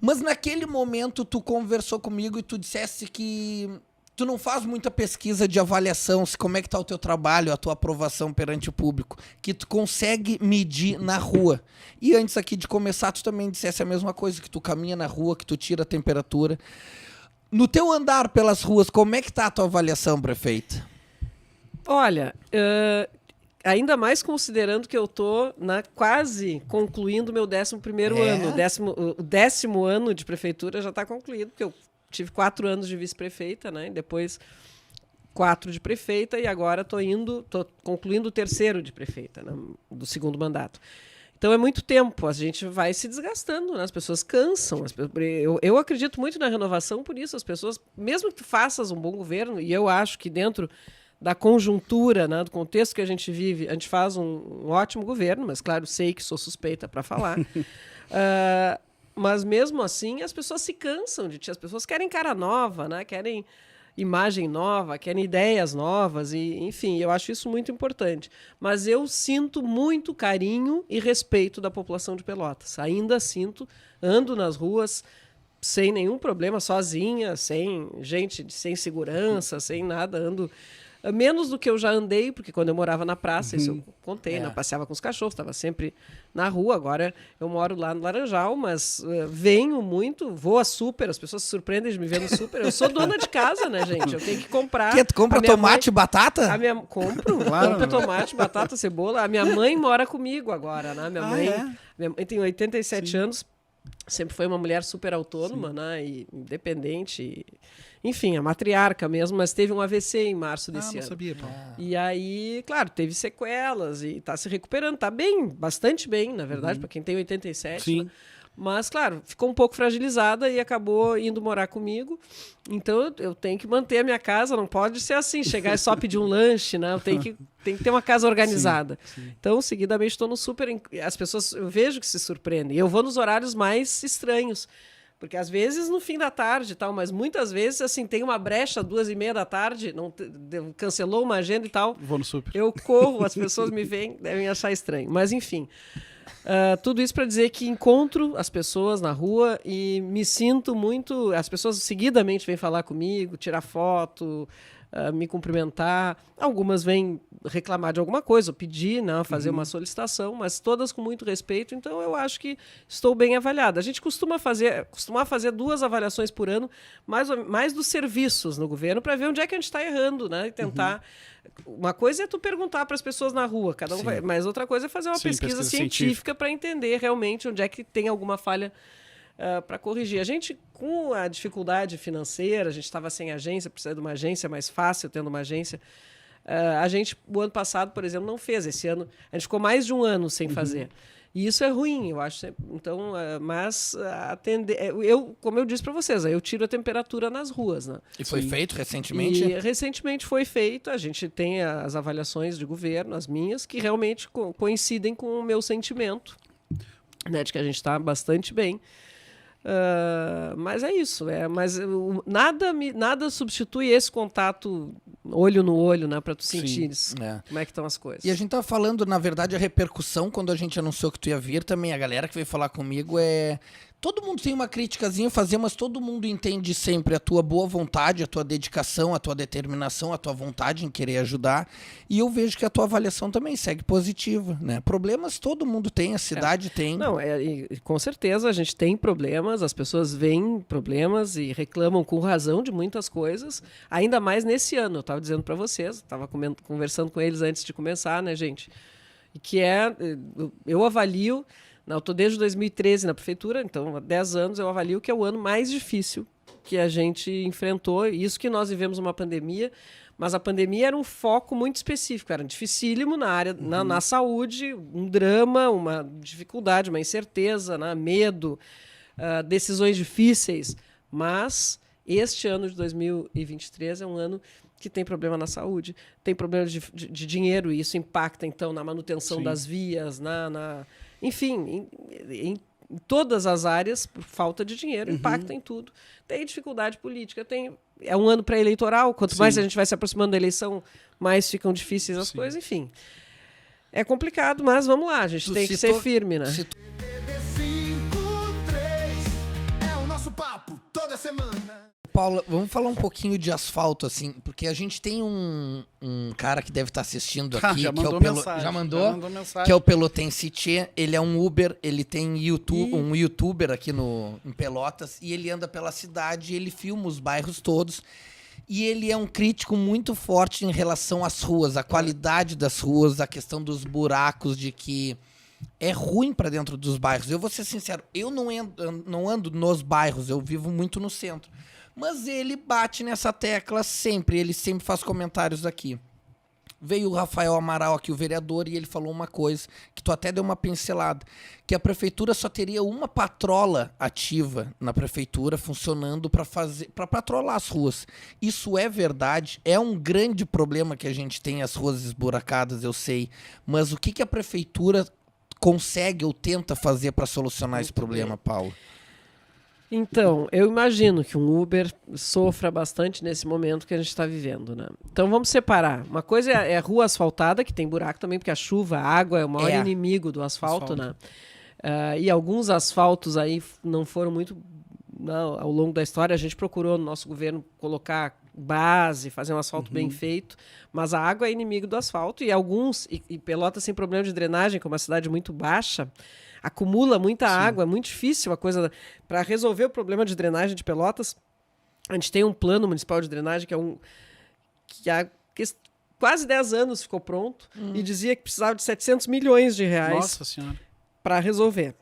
Mas naquele momento tu conversou comigo e tu disseste que tu não faz muita pesquisa de avaliação, se como é que tá o teu trabalho, a tua aprovação perante o público, que tu consegue medir na rua. E antes aqui de começar, tu também dissesse a mesma coisa, que tu caminha na rua, que tu tira a temperatura. No teu andar pelas ruas, como é que tá a tua avaliação, prefeita? Olha, ainda mais considerando que eu estou quase concluindo meu 11º ano. O 10º ano de prefeitura já está concluído, porque eu tive 4 anos de vice-prefeita, né? E depois 4 de prefeita, e agora estou concluindo o 3º de prefeita, né? Do 2º mandato. Então é muito tempo, a gente vai se desgastando, né? As pessoas cansam. Eu acredito muito na renovação, por isso as pessoas, mesmo que tu faças um bom governo, e eu acho que dentro da conjuntura, né, do contexto que a gente vive, a gente faz um ótimo governo, mas claro, sei que sou suspeita para falar. Mas mesmo assim as pessoas se cansam de ti, as pessoas querem cara nova, né? Querem imagem nova, querem ideias novas, e enfim, eu acho isso muito importante. Mas eu sinto muito carinho e respeito da população de Pelotas. Ainda sinto, ando nas ruas sem nenhum problema, sozinha, sem gente, sem segurança, sem nada, ando menos do que eu já andei, porque quando eu morava na praça, isso eu contei, né? Passeava com os cachorros, estava sempre na rua. Agora eu moro lá no Laranjal, mas venho muito, vou a super, as pessoas se surpreendem de me ver no super. Eu sou dona de casa, né, gente? Eu tenho que comprar. Tu compra tomate e batata? Compro tomate, batata, cebola. A minha mãe mora comigo agora, né? Minha mãe tem 87 anos, sempre foi uma mulher super autônoma, né? E independente. Enfim, a matriarca mesmo, mas teve um AVC em março desse ano. Não sabia, pô. E aí, claro, teve sequelas e está se recuperando. Está bem, bastante bem, na verdade, para quem tem 87. Sim. Né? Mas, claro, ficou um pouco fragilizada e acabou indo morar comigo. Então, eu tenho que manter a minha casa. Não pode ser assim, chegar e só pedir um lanche, né? Eu tenho que ter uma casa organizada. Sim. Então, seguidamente, estou no super... As pessoas, eu vejo que se surpreendem. Eu vou nos horários mais estranhos. Porque às vezes no fim da tarde e tal, mas muitas vezes assim, tem uma brecha 2h30 da tarde, cancelou uma agenda e tal. Vou no super. Eu corro, as pessoas me veem, devem achar estranho. Mas enfim, tudo isso para dizer que encontro as pessoas na rua e me sinto muito... As pessoas seguidamente vêm falar comigo, tirar foto, me cumprimentar. Algumas vêm reclamar de alguma coisa, ou pedir, né, fazer uma solicitação, mas todas com muito respeito. Então, eu acho que estou bem avaliada. A gente costuma fazer 2 avaliações por ano, mais dos serviços no governo, para ver onde é que a gente está errando, né? E tentar... Uma coisa é tu perguntar para as pessoas na rua, cada um vai, mas outra coisa é fazer uma pesquisa científica para entender realmente onde é que tem alguma falha para corrigir. A gente, com a dificuldade financeira, a gente estava sem agência, precisa de uma agência mais fácil, tendo uma agência. A gente, o ano passado, por exemplo, não fez. Esse ano, a gente ficou mais de um ano sem fazer. E isso é ruim, eu acho. Então, mas atender... como eu disse para vocês, eu tiro a temperatura nas ruas. Né? E foi feito recentemente? E recentemente foi feito. A gente tem as avaliações de governo, as minhas, que realmente coincidem com o meu sentimento, né, de que a gente está bastante bem. Mas é isso, mas nada substitui esse contato olho no olho, né, para tu sentir como é que estão as coisas. E a gente tá falando, na verdade, a repercussão quando a gente anunciou que tu ia vir também, a galera que veio falar comigo todo mundo tem uma criticazinha a fazer, mas todo mundo entende sempre a tua boa vontade, a tua dedicação, a tua determinação, a tua vontade em querer ajudar. E eu vejo que a tua avaliação também segue positiva, né? Problemas todo mundo tem, a cidade tem. Não, com certeza a gente tem problemas, as pessoas veem problemas e reclamam com razão de muitas coisas, ainda mais nesse ano. Eu estava dizendo para vocês, estava conversando com eles antes de começar, né, gente? E que eu avalio... Eu estou desde 2013 na prefeitura, então há 10 anos eu avalio que é o ano mais difícil que a gente enfrentou. Isso que nós vivemos uma pandemia, mas a pandemia era um foco muito específico, era dificílimo na área, na saúde, um drama, uma dificuldade, uma incerteza, né? Medo, decisões difíceis. Mas este ano de 2023 é um ano que tem problema na saúde, tem problema de dinheiro, e isso impacta, então, na manutenção das vias, enfim, em todas as áreas, por falta de dinheiro, impacta em tudo. Tem dificuldade política, é um ano pré-eleitoral, quanto mais a gente vai se aproximando da eleição, mais ficam difíceis as coisas, enfim. É complicado, mas vamos lá, a gente tem que ser firme, né? da semana. Paula, vamos falar um pouquinho de asfalto, assim, porque a gente tem um cara que deve estar assistindo aqui, Já que é mandou o mensagem. já mandou? Mensagem. Que é o Pelotense Tchê. Ele é um Uber, ele tem um youtuber aqui em Pelotas, e ele anda pela cidade, ele filma os bairros todos, e ele é um crítico muito forte em relação às ruas, a qualidade das ruas, a questão dos buracos, de que é ruim para dentro dos bairros. Eu vou ser sincero, eu não ando nos bairros, eu vivo muito no centro. Mas ele bate nessa tecla sempre, ele sempre faz comentários aqui. Veio o Rafael Amaral aqui, o vereador, e ele falou uma coisa, que tu até deu uma pincelada, que a prefeitura só teria uma patrola ativa na prefeitura, funcionando para patrolar as ruas. Isso é verdade, é um grande problema que a gente tem, as ruas esburacadas, eu sei. Mas o que a prefeitura consegue ou tenta fazer para solucionar esse problema, Paulo? Então, eu imagino que um Uber sofra bastante nesse momento que a gente está vivendo, né? Então vamos separar. Uma coisa é a rua asfaltada, que tem buraco também, porque a chuva, a água é o maior inimigo do asfalto, né? E alguns asfaltos aí não foram muito... Não, ao longo da história, a gente procurou no nosso governo colocar base, fazer um asfalto bem feito, mas a água é inimigo do asfalto, e alguns, e Pelotas tem problema de drenagem, que é uma cidade muito baixa, acumula muita água, é muito difícil a coisa. Para resolver o problema de drenagem de Pelotas, a gente tem um plano municipal de drenagem que há quase 10 anos ficou pronto e dizia que precisava de 700 milhões de reais para resolver.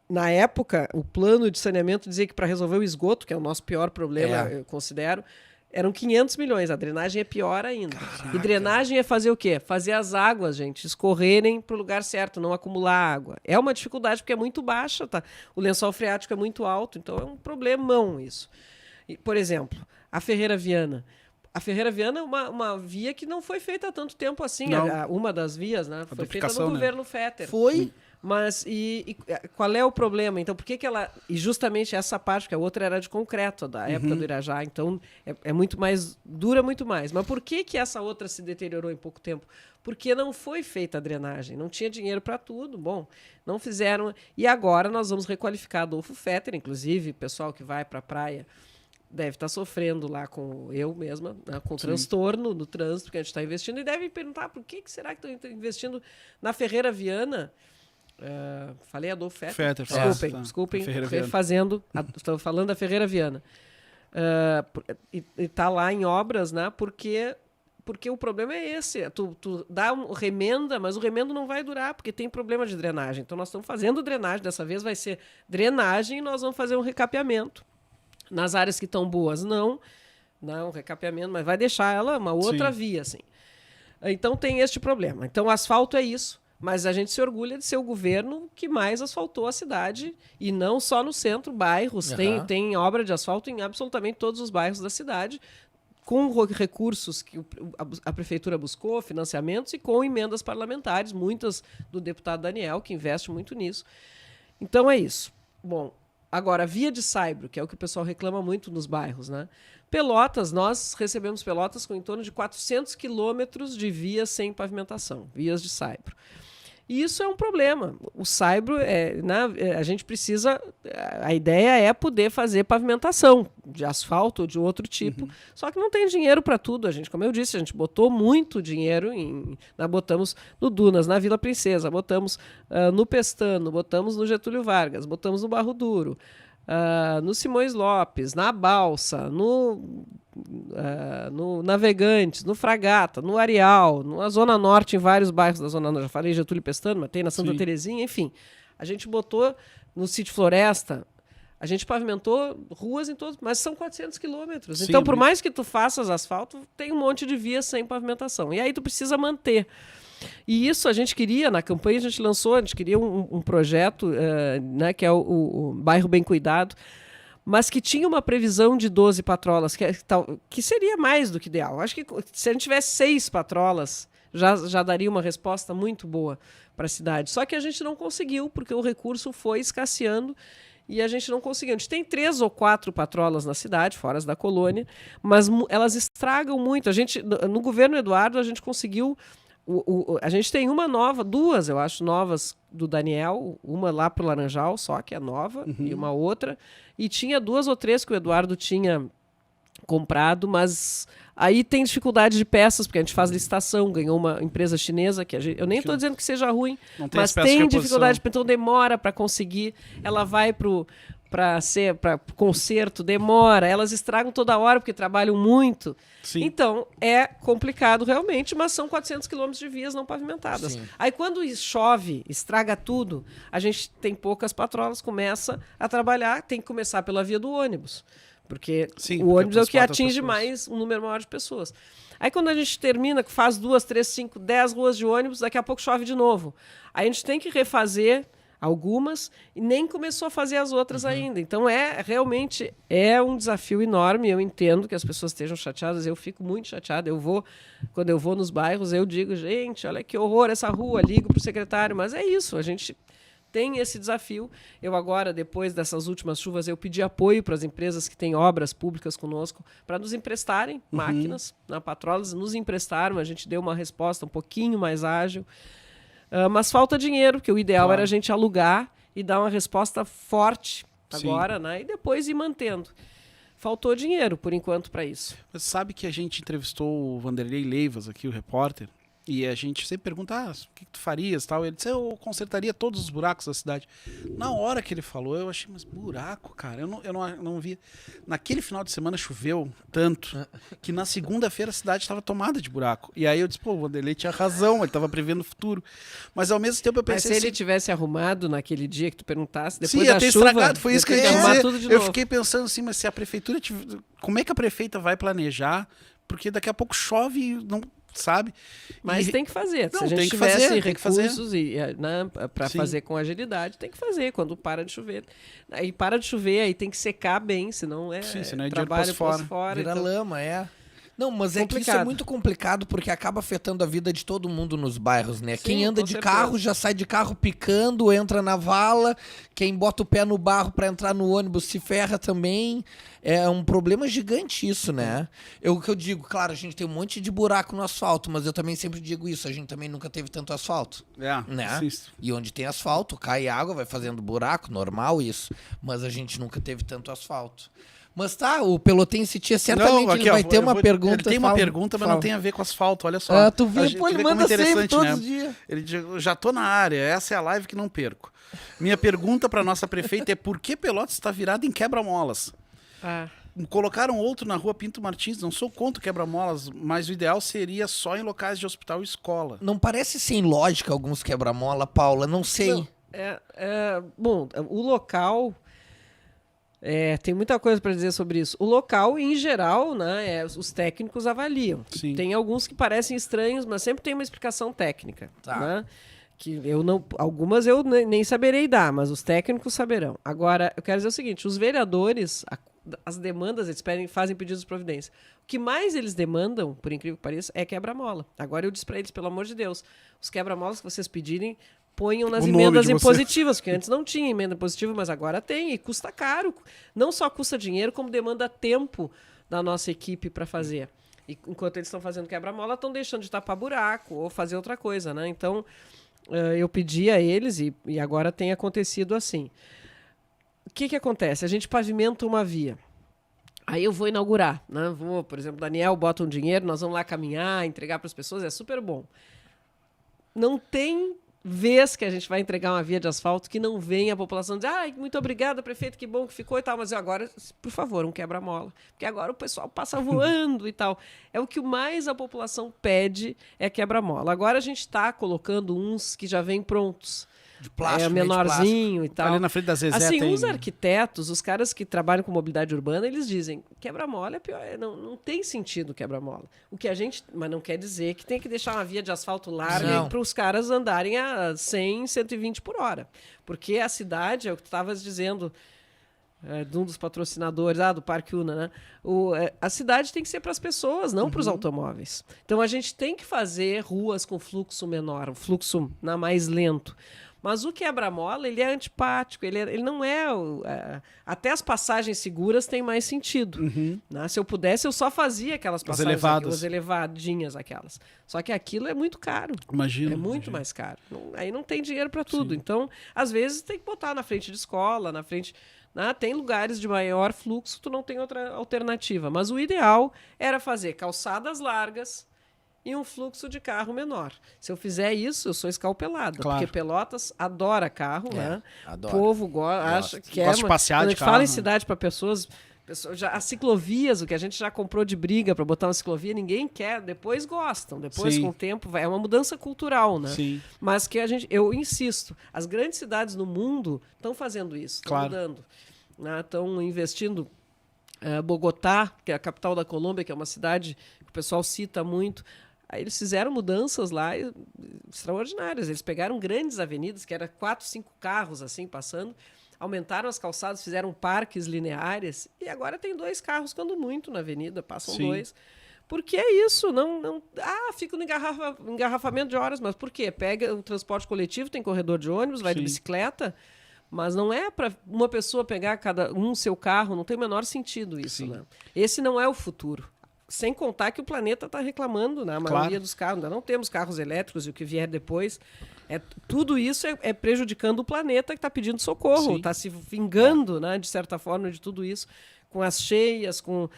Na época, o plano de saneamento dizia que para resolver o esgoto, que é o nosso pior problema, eu considero, eram 500 milhões. A drenagem é pior ainda. Caraca. E drenagem é fazer o quê? Fazer as águas, gente, escorrerem para o lugar certo, não acumular água. É uma dificuldade porque é muito baixa, tá? O lençol freático é muito alto, então é um problemão isso. E, por exemplo, a Ferreira Viana. A Ferreira Viana é uma via que não foi feita há tanto tempo assim. Uma das vias, né? Foi feita no governo Fetter. Foi. Mas qual é o problema? Então, por que ela... E justamente essa parte, porque a outra era de concreto, da época do Irajá, então é muito mais... Dura muito mais. Mas por que essa outra se deteriorou em pouco tempo? Porque não foi feita a drenagem, não tinha dinheiro para tudo. Bom, não fizeram... E agora nós vamos requalificar Adolfo Fetter, inclusive, o pessoal que vai para a praia deve estar sofrendo lá com eu mesma, né, com transtorno no trânsito que a gente está investindo, e deve perguntar por que será que estão investindo na Ferreira Viana. Falei Adolfo Fetter. Desculpem. Estou falando da Ferreira Viana. E está lá em obras, né? Porque o problema é esse. Tu dá remenda, mas o remendo não vai durar, porque tem problema de drenagem. Então nós estamos fazendo drenagem, dessa vez vai ser drenagem, e nós vamos fazer um recapeamento. Nas áreas que estão boas, não recapeamento, mas vai deixar ela uma outra via, assim. Então tem este problema. Então o asfalto é isso. Mas a gente se orgulha de ser o governo que mais asfaltou a cidade, e não só no centro, bairros. Tem obra de asfalto em absolutamente todos os bairros da cidade, com recursos que a prefeitura buscou, financiamentos, e com emendas parlamentares, muitas do deputado Daniel, que investe muito nisso. Então é isso. Bom, agora, via de saibro, que é o que o pessoal reclama muito nos bairros, né? Pelotas, nós recebemos Pelotas com em torno de 400 quilômetros de vias sem pavimentação, vias de saibro. E isso é um problema. O saibro, a gente precisa... A ideia é poder fazer pavimentação de asfalto ou de outro tipo, só que não tem dinheiro para tudo. Como eu disse, a gente botou muito dinheiro botamos no Dunas, na Vila Princesa, botamos no Pestano, botamos no Getúlio Vargas, botamos no Barro Duro, no Simões Lopes, na Balsa, no Navegantes, no Fragata, no Areal, na Zona Norte, em vários bairros da Zona Norte. Já falei Getúlio Pestano, mas tem na Santa Terezinha, enfim. A gente botou no Sítio Floresta, a gente pavimentou ruas em todos, mas são 400 quilômetros. Então, por mais que tu faças asfalto, tem um monte de vias sem pavimentação. E aí tu precisa manter. E isso a gente queria, na campanha a gente lançou, a gente queria um projeto, que é o Bairro Bem Cuidado, mas que tinha uma previsão de 12 patrolas, que seria mais do que ideal. Acho que se a gente tivesse 6 patrolas, já daria uma resposta muito boa para a cidade. Só que a gente não conseguiu, porque o recurso foi escasseando e a gente não conseguiu. A gente tem 3 ou 4 patrolas na cidade, fora as da colônia, mas elas estragam muito. No governo Eduardo, a gente conseguiu... a gente tem uma nova, 2, eu acho, novas do Daniel, uma lá pro Laranjal só, que é nova, e uma outra. E tinha 2 ou 3 que o Eduardo tinha comprado, mas aí tem dificuldade de peças, porque a gente faz licitação, ganhou uma empresa chinesa, que eu nem estou dizendo que seja ruim, mas tem dificuldade, então demora para conseguir, ela vai para conserto, demora, elas estragam toda hora porque trabalham muito. Sim. Então, é complicado realmente, mas são 400 quilômetros de vias não pavimentadas. Sim. Aí quando chove, estraga tudo, a gente tem poucas patrolas, começa a trabalhar, tem que começar pela via do ônibus. Porque o ônibus é o que atinge mais um número maior de pessoas. Aí quando a gente termina, faz 2, 3, 5, 10 ruas de ônibus, daqui a pouco chove de novo. Aí a gente tem que refazer algumas e nem começou a fazer as outras ainda. Então realmente é um desafio enorme. Eu entendo que as pessoas estejam chateadas, eu fico muito chateada. Quando eu vou nos bairros, eu digo, gente, olha que horror essa rua, ligo para o secretário, mas é isso, a gente tem esse desafio. Eu agora, depois dessas últimas chuvas, eu pedi apoio para as empresas que têm obras públicas conosco para nos emprestarem máquinas. Na Patrolas nos emprestaram, a gente deu uma resposta um pouquinho mais ágil. Mas falta dinheiro, porque o ideal era a gente alugar e dar uma resposta forte agora, né? E depois ir mantendo. Faltou dinheiro, por enquanto, para isso. Você sabe que a gente entrevistou o Vanderlei Leivas aqui, o repórter, e a gente sempre pergunta, o que tu farias, tal. Ele disse, eu consertaria todos os buracos da cidade. Na hora que ele falou, eu achei, mas buraco, cara, eu não vi. Naquele final de semana choveu tanto que na segunda-feira a cidade estava tomada de buraco. E aí eu disse, o Vanderlei tinha razão, ele estava prevendo o futuro. Mas ao mesmo tempo eu pensei... Mas se ele tivesse arrumado naquele dia que tu perguntasse, depois sim, da ia ter chuva... estragado, foi isso que eu ia arrumar dizer. tudo de Eu novo. fiquei pensando assim, mas se a prefeitura... Como é que a prefeita vai planejar? Porque daqui a pouco chove e não... Sabe? Mas tem que fazer. Não, se a gente tem que tivesse fazer, recursos para fazer com agilidade, tem que fazer quando para de chover. Aí para de chover, aí tem que secar bem, senão senão é trabalho dinheiro fora. Vira então... lama, Não, mas é que isso é muito complicado porque acaba afetando a vida de todo mundo nos bairros, né? Sim, quem anda com de certeza. carro já sai de carro picando, entra na vala. Quem bota o pé no barro pra entrar no ônibus se ferra também. É um problema gigante isso, né? O que eu digo, claro, a gente tem um monte de buraco no asfalto, mas eu também sempre digo isso, a gente também nunca teve tanto asfalto. Né? Sim. E onde tem asfalto, cai água, vai fazendo buraco, normal isso. Mas a gente nunca teve tanto asfalto. Mas tá, o Pelotense tinha certamente, ele vai ter uma pergunta. Ele tem uma pergunta, mas não tem a ver com asfalto, olha só. Tu vê, ele manda sempre, todos os dias. Ele diz, eu já tô na área, essa é a live que não perco. Minha pergunta para nossa prefeita é por que Pelotas está virado em quebra-molas? Colocaram outro na rua Pinto Martins, não sou contra quebra-molas, mas o ideal seria só em locais de hospital e escola. Não parece sem lógica alguns quebra-mola, Paula? Não sei. Não, bom, o local... tem muita coisa para dizer sobre isso. O local, em geral, né, os técnicos avaliam. Sim. Tem alguns que parecem estranhos, mas sempre tem uma explicação técnica. Tá. Né? Que algumas eu nem saberei dar, mas os técnicos saberão. Agora, eu quero dizer o seguinte, os vereadores, as demandas, eles fazem pedidos de providência. O que mais eles demandam, por incrível que pareça, é quebra-mola. Agora eu disse para eles, pelo amor de Deus, os quebra-molas que vocês pedirem, ponham nas emendas impositivas, porque antes não tinha emenda impositiva, mas agora tem, e custa caro. Não só custa dinheiro, como demanda tempo da nossa equipe para fazer. E enquanto eles estão fazendo quebra-mola, estão deixando de tapar buraco ou fazer outra coisa, né? Então, eu pedi a eles, e agora tem acontecido assim. O que acontece? A gente pavimenta uma via. Aí eu vou inaugurar, né? Por exemplo, Daniel bota um dinheiro, nós vamos lá caminhar, entregar para as pessoas, é super bom. Não tem vez que a gente vai entregar uma via de asfalto que não venha a população dizer, muito obrigada, prefeito, que bom que ficou e tal, mas agora, por favor, um quebra-mola, porque agora o pessoal passa voando e tal. É o que mais a população pede, é quebra-mola. Agora a gente está colocando uns que já vêm prontos. De plástico, menorzinho e tal. Ali na frente da Zezé assim, tem... os arquitetos, os caras que trabalham com mobilidade urbana, eles dizem, quebra-mola é pior, não tem sentido quebra-mola. Mas não quer dizer que tem que deixar uma via de asfalto larga para os caras andarem a 100, 120 por hora. Porque a cidade, é o que tu estavas dizendo, de um dos patrocinadores, do Parque Una, né? A cidade tem que ser para as pessoas, não para os automóveis. Então a gente tem que fazer ruas com fluxo menor, um fluxo mais lento. Mas o quebra-mola, ele é antipático, ele não é... até as passagens seguras têm mais sentido. Né? Se eu pudesse, eu só fazia aquelas passagens, as elevadinhas aquelas. Só que aquilo é muito caro. Imagino. É muito mais caro. Aí não tem dinheiro para tudo. Sim. Então, às vezes, tem que botar na frente de escola, na frente... Tem lugares de maior fluxo, tu não tem outra alternativa. Mas o ideal era fazer calçadas largas e um fluxo de carro menor. Se eu fizer isso, eu sou escalpelada. Claro. Porque Pelotas adora carro, né? Adora. O povo acha que gosta de passear quando de a gente fala em cidade para pessoas as ciclovias, o que a gente já comprou de briga para botar uma ciclovia, ninguém quer, depois gostam, depois com o tempo é uma mudança cultural, né? Sim. Mas que eu insisto, as grandes cidades no mundo estão fazendo isso, estão mudando. Estão investindo. Bogotá, que é a capital da Colômbia, que é uma cidade que o pessoal cita muito, aí eles fizeram mudanças lá extraordinárias. Eles pegaram grandes avenidas, que eram 4, 5 carros assim passando, aumentaram as calçadas, fizeram parques lineares e agora tem 2 carros, quando muito, na avenida, passam 2. Porque é isso, fica no engarrafamento de horas, mas por quê? Pega o transporte coletivo, tem corredor de ônibus, vai de bicicleta. Mas não é para uma pessoa pegar cada seu carro, não tem o menor sentido isso. Né? Esse não é o futuro. Sem contar que o planeta está reclamando, né? A maioria dos carros. Ainda não temos carros elétricos e o que vier depois. Tudo isso é prejudicando o planeta que está pedindo socorro, está se vingando, né, de certa forma, de tudo isso, com as cheias, com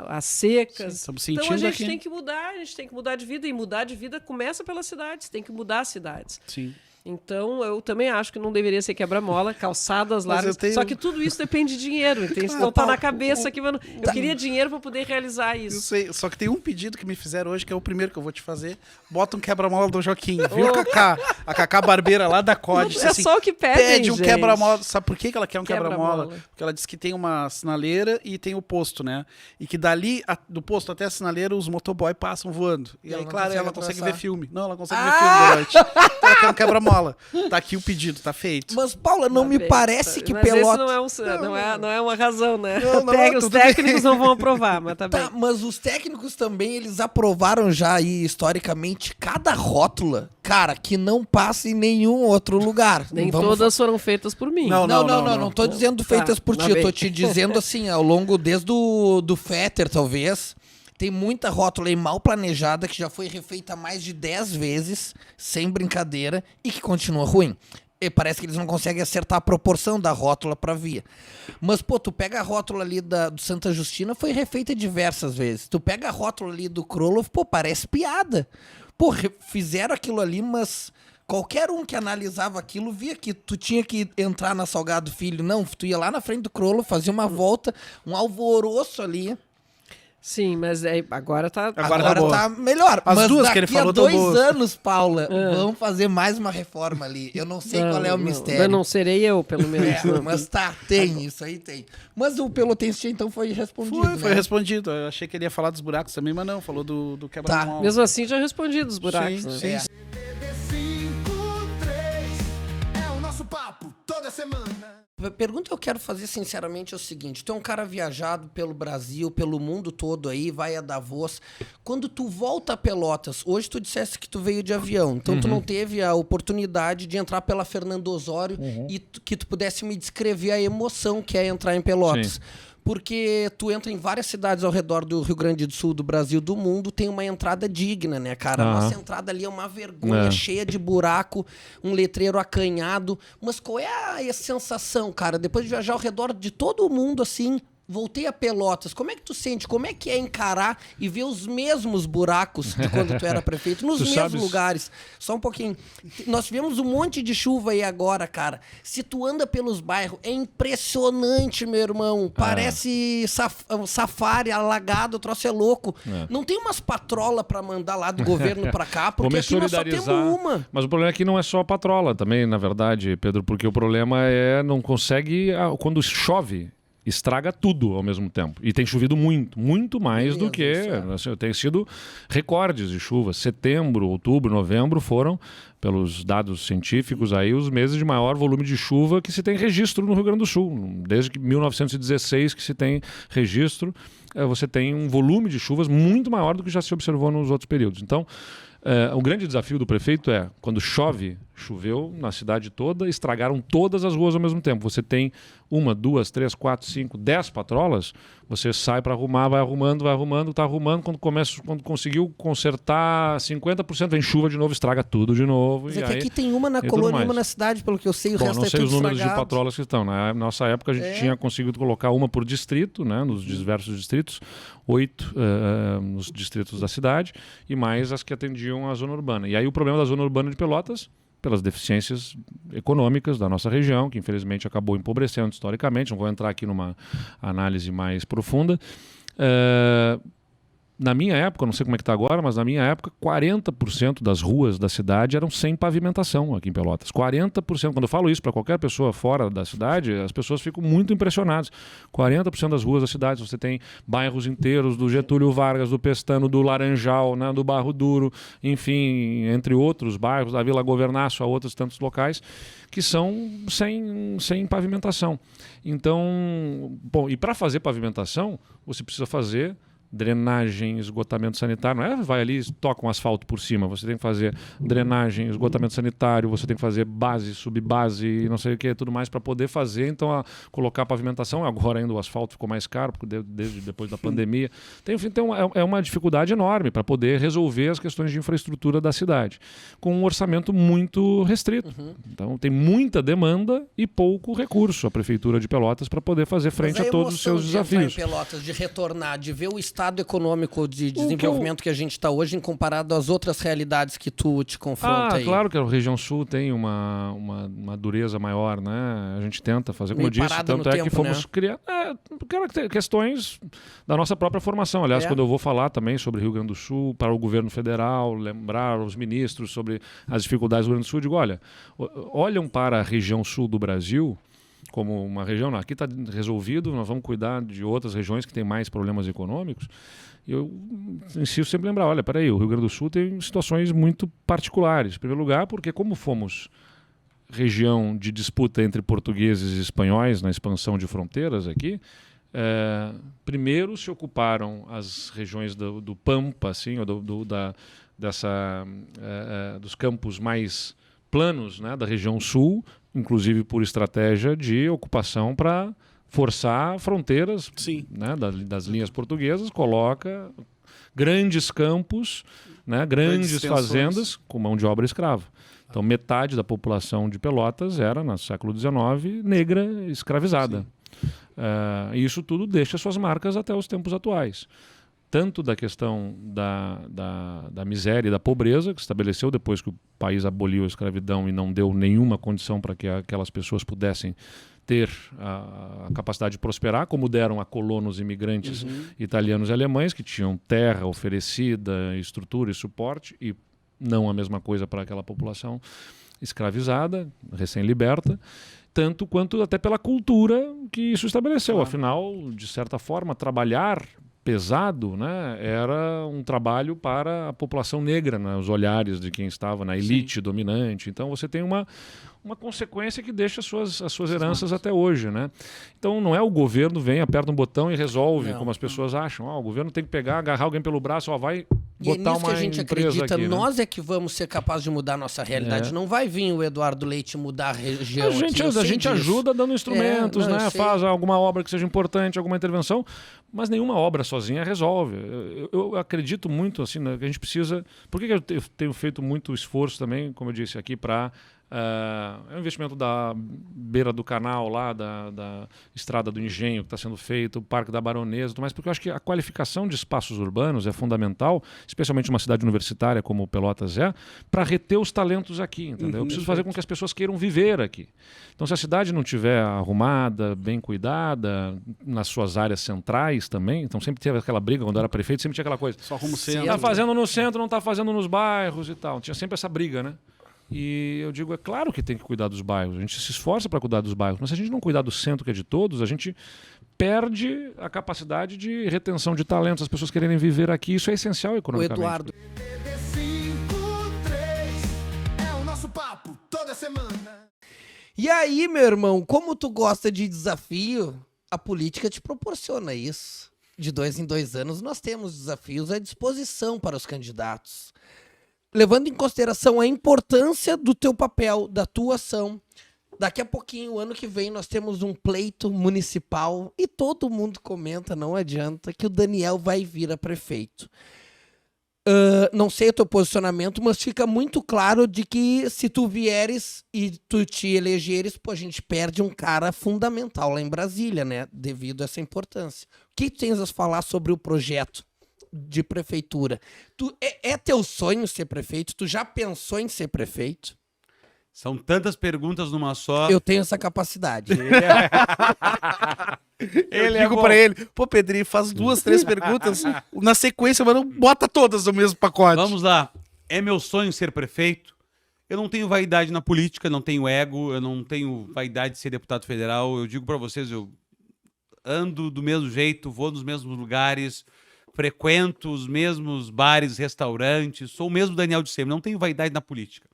as secas. Então a gente tem que mudar de vida, e mudar de vida começa pelas cidades, tem que mudar as cidades. Sim. Então, eu também acho que não deveria ser quebra-mola, calçadas largas. Só que tudo isso depende de dinheiro. Tem que botar na cabeça que eu queria dinheiro para poder realizar isso. Eu sei, só que tem um pedido que me fizeram hoje, que é o primeiro que eu vou te fazer. Bota um quebra-mola do Joaquim. Viu, Cacá? A Cacá Barbeira lá da COD. É só o que pedem, pede um gente. quebra-mola. Sabe por que ela quer um quebra-mola? Porque ela disse que tem uma sinaleira e tem o posto, né? E que dali, do posto até a sinaleira, os motoboy passam voando. E aí, claro, ela consegue ver filme. Não, ela consegue ver filme durante. Então ela quer um quebra-mola. Tá aqui o pedido, tá feito. Mas, Paula, não me parece que mas Pelotas... Esse não é uma razão, né? Os técnicos não vão aprovar, mas tá bem. Mas os técnicos também, eles aprovaram já aí, historicamente, cada rótula, cara, que não passa em nenhum outro lugar. Nem todas foram feitas por mim. Não tô dizendo feitas por ti. Eu tô te dizendo assim, ao longo, desde do Fetter, talvez... Tem muita rótula aí mal planejada que já foi refeita mais de 10 vezes, sem brincadeira, e que continua ruim. E parece que eles não conseguem acertar a proporção da rótula pra via. Mas, pô, tu pega a rótula ali do Santa Justina, foi refeita diversas vezes. Tu pega a rótula ali do Krolov, pô, parece piada. Pô, fizeram aquilo ali, mas... Qualquer um que analisava aquilo via que tu tinha que entrar na Salgado Filho. Não, tu ia lá na frente do Krolov, fazia uma volta, um alvoroço ali... Sim, mas agora tá melhor. As duas que ele falou estão boas. Daqui a 2 anos, Paula, vão fazer mais uma reforma ali. Eu não sei qual é o mistério. Não serei eu, pelo menos. Mas tem, isso aí tem. Mas o Pelotense então foi respondido, Foi respondido. Eu achei que ele ia falar dos buracos também, mas não. Falou do quebra-mola. Mesmo assim, já respondi dos buracos. Sim. É. É o nosso papo toda semana. A pergunta que eu quero fazer sinceramente é o seguinte: tu é um cara viajado pelo Brasil, pelo mundo todo aí, vai a Davos. Quando tu volta a Pelotas, hoje tu disseste que tu veio de avião, então tu não teve a oportunidade de entrar pela Fernando Osório e que tu pudesse me descrever a emoção que é entrar em Pelotas. Sim. Porque tu entra em várias cidades ao redor do Rio Grande do Sul, do Brasil, do mundo, tem uma entrada digna, né, cara? A nossa entrada ali é uma vergonha, cheia de buraco, um letreiro acanhado. Mas qual é a sensação, cara? Depois de viajar ao redor de todo o mundo, assim, voltei a Pelotas. Como é que tu sente? Como é que é encarar e ver os mesmos buracos de quando tu era prefeito? Nos mesmos lugares. Só um pouquinho. Nós tivemos um monte de chuva aí agora, cara. Se tu anda pelos bairros, é impressionante, meu irmão. Parece um safari alagado, o troço é louco. Não tem umas patrola pra mandar lá do governo pra cá, porque aqui nós só temos uma. Mas o problema é que não é só a patrola também, na verdade, Pedro, porque o problema é não consegue... Quando chove... estraga tudo ao mesmo tempo. E tem chovido muito, muito mais do que... Assim, tem sido recordes de chuva. Setembro, outubro, novembro foram, pelos dados científicos, aí, os meses de maior volume de chuva que se tem registro no Rio Grande do Sul. Desde 1916 que se tem registro, você tem um volume de chuvas muito maior do que já se observou nos outros períodos. Então, O grande desafio do prefeito é, quando choveu na cidade toda, estragaram todas as ruas ao mesmo tempo. Você tem 1, 2, 3, 4, 5, 10 patrolas, você sai para arrumar, vai arrumando, tá arrumando, quando conseguiu consertar 50%, vem chuva de novo, estraga tudo de novo. Mas é que aqui tem uma na colônia e uma na cidade, pelo que eu sei, o resto não é sei tudo os números estragado. de patrolas que estão. Na nossa época a gente tinha conseguido colocar uma por distrito, né, nos diversos distritos, 8 nos distritos da cidade, e mais as que atendiam a zona urbana. E aí o problema da zona urbana de Pelotas, pelas deficiências econômicas da nossa região, que infelizmente acabou empobrecendo historicamente, não vou entrar aqui numa análise mais profunda. Na minha época, não sei como é que está agora, mas na minha época, 40% das ruas da cidade eram sem pavimentação aqui em Pelotas. 40%. Quando eu falo isso para qualquer pessoa fora da cidade, as pessoas ficam muito impressionadas. 40% das ruas da cidade, você tem bairros inteiros do Getúlio Vargas, do Pestano, do Laranjal, né, do Barro Duro, enfim, entre outros bairros, da Vila Governaço, a outros tantos locais, que são sem pavimentação. Então, bom, e para fazer pavimentação, você precisa fazer drenagem, esgotamento sanitário, não é? Vai ali e toca um asfalto por cima. Você tem que fazer drenagem, esgotamento sanitário, você tem que fazer base, subbase, não sei o que, tudo mais para poder fazer. Então, colocar a pavimentação, agora ainda o asfalto ficou mais caro, porque desde depois da pandemia. É uma dificuldade enorme para poder resolver as questões de infraestrutura da cidade, com um orçamento muito restrito. Então, tem muita demanda e pouco recurso a Prefeitura de Pelotas para poder fazer frente a todos os seus desafios. Em Pelotas, de retornar, de ver o estado econômico de desenvolvimento que a gente está hoje, comparado às outras realidades que tu te confronta aí. Claro que a região sul tem uma dureza maior, né? A gente tenta fazer, como eu disse, tanto é que fomos criar questões da nossa própria formação. Aliás, quando eu vou falar também sobre Rio Grande do Sul, para o governo federal, lembrar os ministros sobre as dificuldades do Rio Grande do Sul, digo, olham para a região sul do Brasil como uma região, aqui está resolvido, nós vamos cuidar de outras regiões que têm mais problemas econômicos. Eu insisto sempre em lembrar, olha, peraí, o Rio Grande do Sul tem situações muito particulares. Em primeiro lugar, porque como fomos região de disputa entre portugueses e espanhóis na expansão de fronteiras aqui, primeiro se ocuparam as regiões do Pampa, assim, ou dos campos mais planos, né, da região sul, inclusive por estratégia de ocupação para forçar fronteiras, né, das linhas portuguesas, coloca grandes campos, né, grandes fazendas com mão de obra escrava. Então metade da população de Pelotas era, no século XIX, negra escravizada. E isso tudo deixa suas marcas até os tempos atuais. Tanto da questão da miséria e da pobreza, que se estabeleceu depois que o país aboliu a escravidão e não deu nenhuma condição para que aquelas pessoas pudessem ter a capacidade de prosperar, como deram a colonos imigrantes italianos e alemães, que tinham terra oferecida, estrutura e suporte, e não a mesma coisa para aquela população escravizada, recém-liberta, tanto quanto até pela cultura que isso estabeleceu. Afinal, de certa forma, trabalhar pesado, né, era um trabalho para a população negra, né, os olhares de quem estava na elite dominante. Então você tem uma consequência que deixa as suas heranças até hoje, né? Então não é o governo vem, aperta um botão e resolve, como as pessoas acham. O governo tem que pegar, agarrar alguém pelo braço, vai botar uma que a gente acredita, aqui, nós é que vamos ser capazes de mudar a nossa realidade. Não vai vir o Eduardo Leite mudar a região. A gente ajuda dando instrumentos, né? Faz alguma obra que seja importante, alguma intervenção, mas nenhuma obra sozinha resolve. Eu acredito muito assim, né, que a gente precisa. Por que eu tenho feito muito esforço também, como eu disse aqui, para é um investimento da beira do canal lá, da Estrada do Engenho que está sendo feito, o Parque da Baronesa, mas porque eu acho que a qualificação de espaços urbanos é fundamental, especialmente numa cidade universitária como Pelotas para reter os talentos aqui, entendeu? Eu preciso fazer com que as pessoas queiram viver aqui. Então, se a cidade não estiver arrumada, bem cuidada, nas suas áreas centrais também, então sempre teve aquela briga, quando eu era prefeito, sempre tinha aquela coisa. Só arruma o centro. Está fazendo no centro, não está fazendo nos bairros e tal. Tinha sempre essa briga, né? E eu digo, é claro que tem que cuidar dos bairros, a gente se esforça para cuidar dos bairros, mas se a gente não cuidar do centro, que é de todos, a gente perde a capacidade de retenção de talentos, as pessoas quererem viver aqui, isso é essencial economicamente. O Eduardo. É o nosso papo toda semana. E aí, meu irmão, como tu gosta de desafio, a política te proporciona isso. De 2 em 2 anos nós temos desafios à disposição para os candidatos. levando em consideração a importância do teu papel, da tua ação, daqui a pouquinho, o ano que vem, nós temos um pleito municipal e todo mundo comenta, não adianta, que o Daniel vai vir a prefeito. Não sei o teu posicionamento, mas fica muito claro de que se tu vieres e tu te elegeres, pô, a gente perde um cara fundamental lá em Brasília, né? Devido a essa importância. O que tu tens a falar sobre o projeto de prefeitura? É teu sonho ser prefeito? Tu já pensou em ser prefeito? São tantas perguntas numa só. Eu tenho essa capacidade. Eu digo pra ele, pô, Pedrinho, faz 2, 3 perguntas na sequência, mas não bota todas no mesmo pacote. Vamos lá. É meu sonho ser prefeito? Eu não tenho vaidade na política, não tenho ego, eu não tenho vaidade de ser deputado federal. Eu digo pra vocês, eu ando do mesmo jeito, vou nos mesmos lugares, frequento os mesmos bares, restaurantes, sou o mesmo Daniel de sempre, não tenho vaidade na política.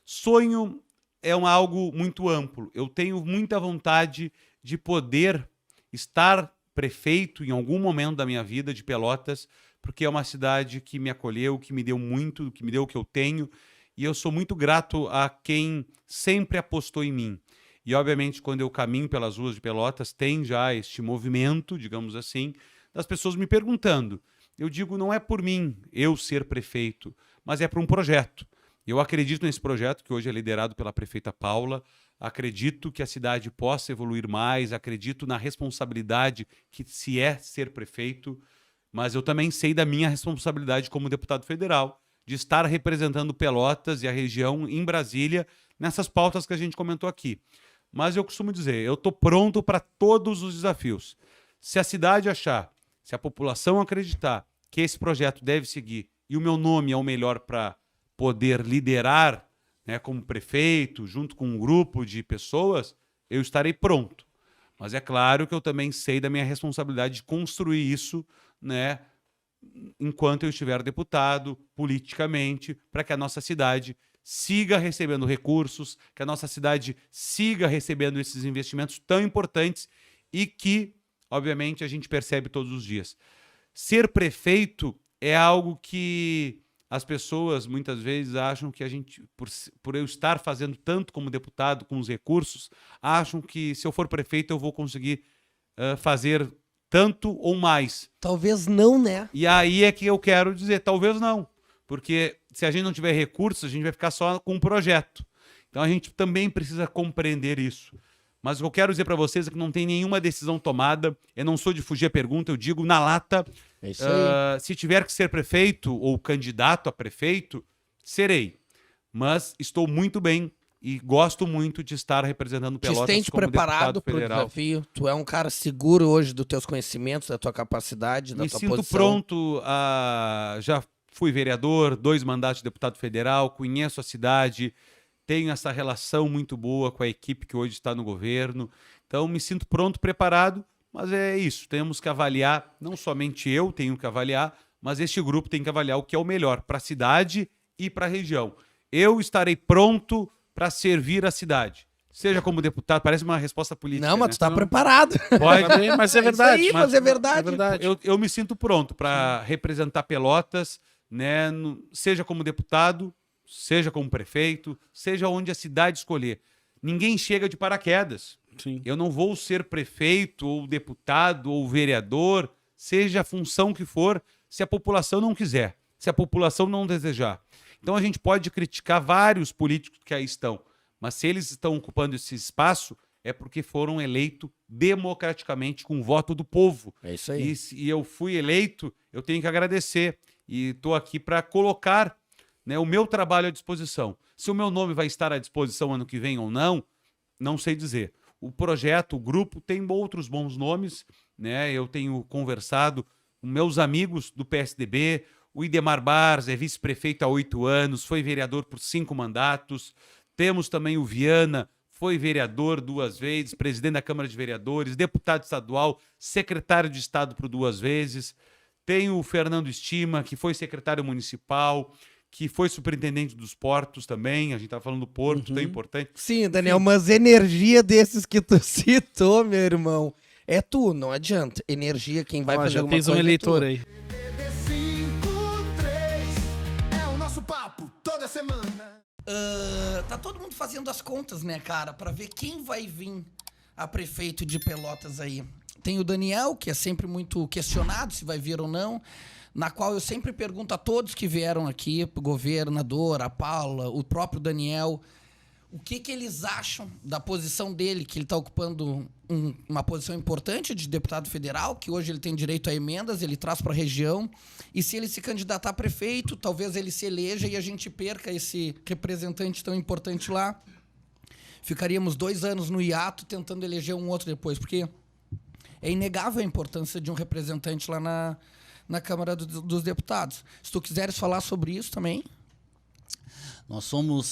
Sonho é algo muito amplo. Eu tenho muita vontade de poder estar prefeito em algum momento da minha vida de Pelotas, porque é uma cidade que me acolheu, que me deu muito, que me deu o que eu tenho, e eu sou muito grato a quem sempre apostou em mim. E, obviamente, quando eu caminho pelas ruas de Pelotas, tem já este movimento, digamos assim, das pessoas me perguntando. Eu digo, não é por mim eu ser prefeito, mas é por um projeto. Eu acredito nesse projeto, que hoje é liderado pela prefeita Paula, acredito que a cidade possa evoluir mais, acredito na responsabilidade que se é ser prefeito, mas eu também sei da minha responsabilidade como deputado federal, de estar representando Pelotas e a região em Brasília nessas pautas que a gente comentou aqui. Mas eu costumo dizer, eu estou pronto para todos os desafios. Se a cidade achar, se a população acreditar que esse projeto deve seguir e o meu nome é o melhor para poder liderar, né, como prefeito, junto com um grupo de pessoas, eu estarei pronto. Mas é claro que eu também sei da minha responsabilidade de construir isso, né, enquanto eu estiver deputado, politicamente, para que a nossa cidade siga recebendo recursos, que a nossa cidade siga recebendo esses investimentos tão importantes e que, obviamente, a gente percebe todos os dias. Ser prefeito é algo que as pessoas muitas vezes acham que a gente, por eu estar fazendo tanto como deputado com os recursos, acham que se eu for prefeito eu vou conseguir fazer tanto ou mais. Talvez não, né? E aí é que eu quero dizer, talvez não. Porque se a gente não tiver recursos, a gente vai ficar só com um projeto. Então a gente também precisa compreender isso. Mas o que eu quero dizer para vocês é que não tem nenhuma decisão tomada. Eu não sou de fugir a pergunta, eu digo na lata. É isso aí. Se tiver que ser prefeito ou candidato a prefeito, serei. Mas estou muito bem e gosto muito de estar representando Pelotas Te sente como preparado deputado para o federal. desafio? Tu é um cara seguro hoje dos teus conhecimentos, da tua capacidade, da Me tua sinto posição? pronto já fui vereador, 2 mandatos de deputado federal, conheço a cidade, tenho essa relação muito boa com a equipe que hoje está no governo. Então, me sinto pronto, preparado, mas é isso. Temos que avaliar, não somente eu tenho que avaliar, mas este grupo tem que avaliar o que é o melhor para a cidade e para a região. Eu estarei pronto para servir a cidade. Seja como deputado, parece uma resposta política. Não, mas né? tu tá preparado. Pode, Mas é verdade. Isso aí, mas é verdade. É verdade. eu me sinto pronto para representar Pelotas, né, seja como deputado, seja como prefeito, seja onde a cidade escolher. Ninguém chega de paraquedas. Sim. Eu não vou ser prefeito ou deputado ou vereador, seja a função que for, se a população não quiser, se a população não desejar. Então a gente pode criticar vários políticos que aí estão, mas se eles estão ocupando esse espaço, é porque foram eleitos democraticamente com o voto do povo. É isso aí. E eu fui eleito, eu tenho que agradecer. E estou aqui para colocar, né, o meu trabalho à disposição. Se o meu nome vai estar à disposição ano que vem ou não, não sei dizer. O projeto, o grupo, tem outros bons nomes, né? Eu tenho conversado com meus amigos do PSDB, o Idemar Bars é vice-prefeito há 8 anos, foi vereador por 5 mandatos. Temos também o Viana, foi vereador 2 vezes, presidente da Câmara de Vereadores, deputado estadual, secretário de Estado por 2 vezes. Tem o Fernando Estima, que foi secretário municipal, que foi superintendente dos portos também. A gente estava falando do porto, tão importante. Sim, Daniel, mas energia desses que tu citou, meu irmão, é tu, não adianta. Energia, quem vai fazer já alguma tens coisa um eleitor é tu. aí. BB53 é o nosso papo. toda semana. Tá todo mundo fazendo as contas, né, cara? Pra ver quem vai vir a prefeito de Pelotas aí. Tem o Daniel, que é sempre muito questionado se vai vir ou não, na qual eu sempre pergunto a todos que vieram aqui, o governador, a Paula, o próprio Daniel, o que eles acham da posição dele, que ele está ocupando uma posição importante de deputado federal, que hoje ele tem direito a emendas, ele traz para a região, e se ele se candidatar a prefeito, talvez ele se eleja e a gente perca esse representante tão importante lá. Ficaríamos 2 anos no hiato tentando eleger um outro depois, porque é inegável a importância de um representante lá na Câmara dos Deputados. Se tu quiseres falar sobre isso também. Nós somos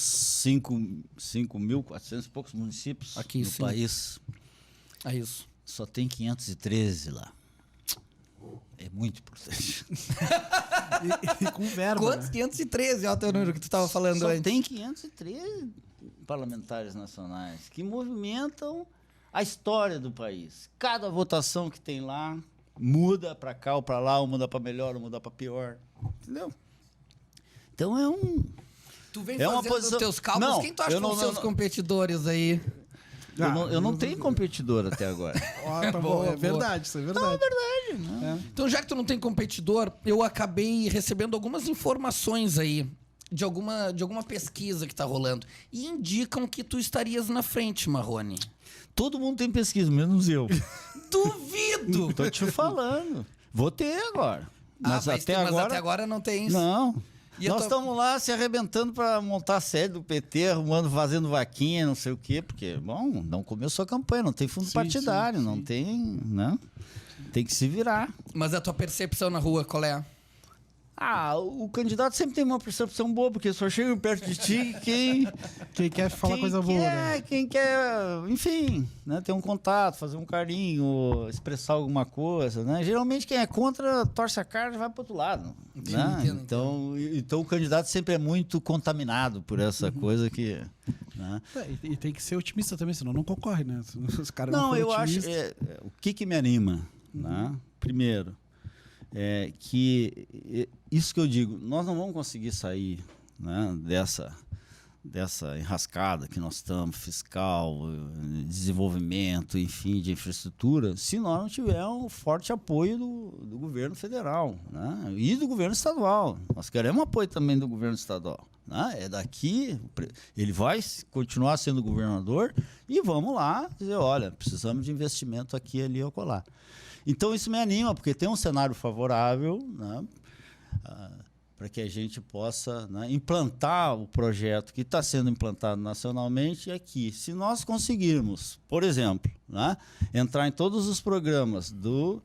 5.400 e poucos municípios Aqui, no sim. país. É isso. Só tem 513 lá. É muito importante. E com verba. Quantos? Né? 513, ó, o teu número que tu estava falando Só antes. tem 513 parlamentares nacionais que movimentam a história do país. Cada votação que tem lá muda para cá ou para lá, ou muda para melhor, ou muda para pior. Entendeu? Então é um... Tu vem É uma fazendo posição- os teus cálculos. Não, Quem tu acha eu que são não- os seus não- competidores aí? eu não tenho competidor até agora. Ó, tá Boa, bom. É boa. verdade, isso é verdade. Então, já que tu não tem competidor, eu acabei recebendo algumas informações aí de alguma pesquisa que tá rolando. E indicam que tu estarias na frente, Marrone. Todo mundo tem pesquisa, menos eu. Duvido! Tô te falando. Vou ter agora. Mas, Ah, até, mas agora... até agora não tem isso. Não. E eu Nós tô- estamos lá se arrebentando para montar a sede do PT, arrumando, fazendo vaquinha, não sei o quê, porque, bom, não começou a campanha, não tem fundo Sim, partidário, sim, não sim. tem, né? Tem que se virar. Mas a tua percepção na rua, qual é? Ah, o candidato sempre tem uma percepção boa, porque só chega perto de ti Quem quer falar coisa boa, né? quem quer, enfim, né, ter um contato, fazer um carinho, expressar alguma coisa, né? Geralmente quem é contra torce a cara e vai para outro lado, né? Entendo. Então o candidato sempre é muito contaminado por essa coisa que, né? E tem que ser otimista também, senão não concorre, né? Senão os caras Não, forem eu acho, otimistas. o que me anima, né? Primeiro, é que isso que eu digo, nós não vamos conseguir sair, né, dessa enrascada que nós estamos, fiscal, desenvolvimento, enfim, de infraestrutura, se nós não tivermos um forte apoio do governo federal, né, e do governo estadual. Nós queremos apoio também do governo estadual. Né? É daqui, ele vai continuar sendo governador e vamos lá dizer, olha, precisamos de investimento aqui, ali ou acolá. Então isso me anima, porque tem um cenário favorável, né, para que a gente possa, né, implantar o projeto que está sendo implantado nacionalmente aqui. Se nós conseguirmos, por exemplo, né, entrar em todos os programas do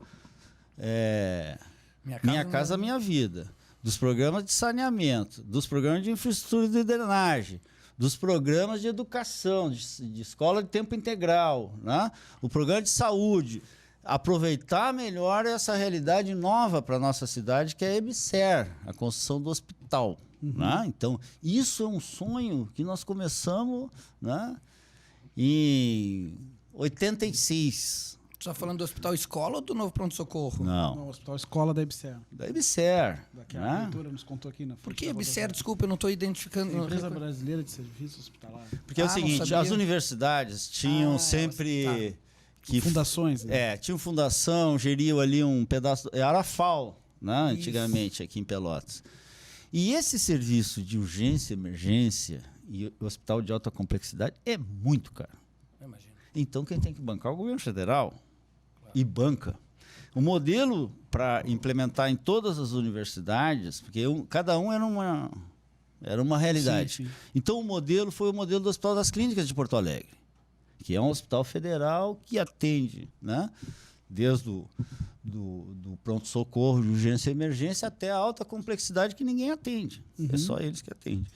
Minha Casa Minha Vida, dos programas de saneamento, dos programas de infraestrutura e de drenagem, dos programas de educação, de escola de tempo integral, né, o programa de saúde, aproveitar melhor essa realidade nova para a nossa cidade, que é a EBSER, a construção do hospital. Né? Então, isso é um sonho que nós começamos, né, em 86. Tu tá falando do Hospital Escola ou do Novo Pronto-Socorro? Não, No Hospital Escola da IBCE. da EBSER. Que a Né? prefeitura nos contou aqui na Por frente que da Obser? rodoviária. Desculpa, eu não tô identificando. Empresa Brasileira de Serviços Hospitalares. Porque é o não seguinte, sabia. as universidades tinham sempre... que Fundações. Né? tinham fundação, geriam ali um pedaço... Era a FAO, né, antigamente, aqui em Pelotas. E esse serviço de urgência, emergência e o hospital de alta complexidade é muito caro. Imagina. Então quem tem que bancar é o governo federal. E banca. O modelo para implementar em todas as universidades, porque cada um era uma realidade. Sim, sim. Então o modelo foi o modelo do Hospital das Clínicas de Porto Alegre, que é um hospital federal que atende, né, desde do pronto-socorro, de urgência e emergência, até a alta complexidade que ninguém atende. É só eles que atendem.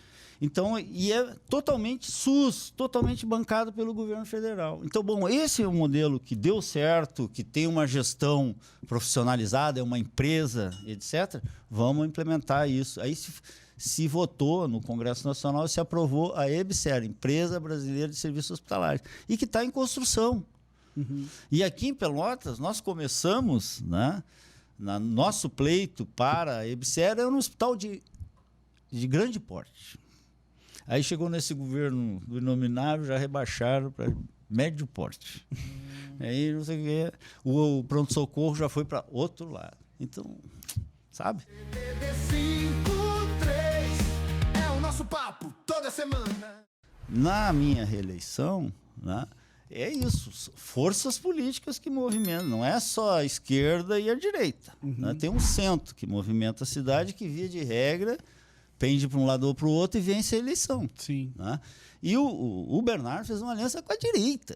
Então, e é totalmente SUS, totalmente bancado pelo governo federal. Então, bom, esse é um modelo que deu certo, que tem uma gestão profissionalizada, é uma empresa, etc. Vamos implementar isso. Aí se votou no Congresso Nacional e se aprovou a EBSER, Empresa Brasileira de Serviços Hospitalares, e que está em construção. E aqui em Pelotas, nós começamos, né, nosso pleito para a EBSER é um hospital de grande porte. Aí chegou nesse governo do inominável, já rebaixaram para médio porte. Aí, não sei o que, o pronto-socorro já foi para outro lado. Então, sabe? É o nosso papo toda semana. Na minha reeleição, né, é isso, forças políticas que movimentam, não é só a esquerda e a direita. Né? Tem um centro que movimenta a cidade, que via de regra pende para um lado ou para o outro e vence a eleição. Sim. Né? E o Bernardo fez uma aliança com a direita.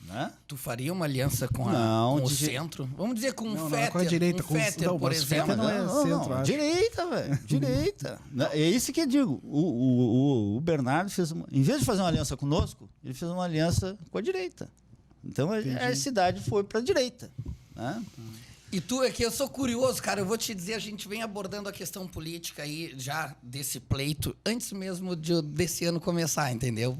Né? Tu faria uma aliança com, Não, com o de je- centro? Vamos dizer com Não, um não, Fetter. com a direita, um com- Fetter, não, por mas exemplo. Fetter não é centro, acho. Direita, velho. Direita. É isso que eu digo. O Bernardo fez em vez de fazer uma aliança conosco, ele fez uma aliança com a direita. Então a cidade foi para a direita. Né? E tu, é que eu sou curioso, cara, eu vou te dizer, a gente vem abordando a questão política aí, já desse pleito, antes mesmo desse ano começar, entendeu?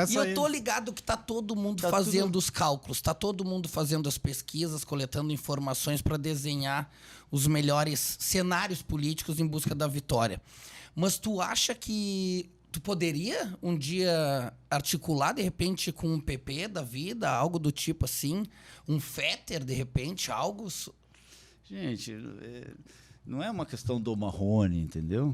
E eu tô ligado que tá todo mundo fazendo os cálculos, tá todo mundo fazendo as pesquisas, coletando informações para desenhar os melhores cenários políticos em busca da vitória. Mas tu acha que tu poderia um dia articular, de repente, com um PP da vida, algo do tipo assim? Um Fetter, de repente, algo... Gente, não é uma questão do Marrone, entendeu?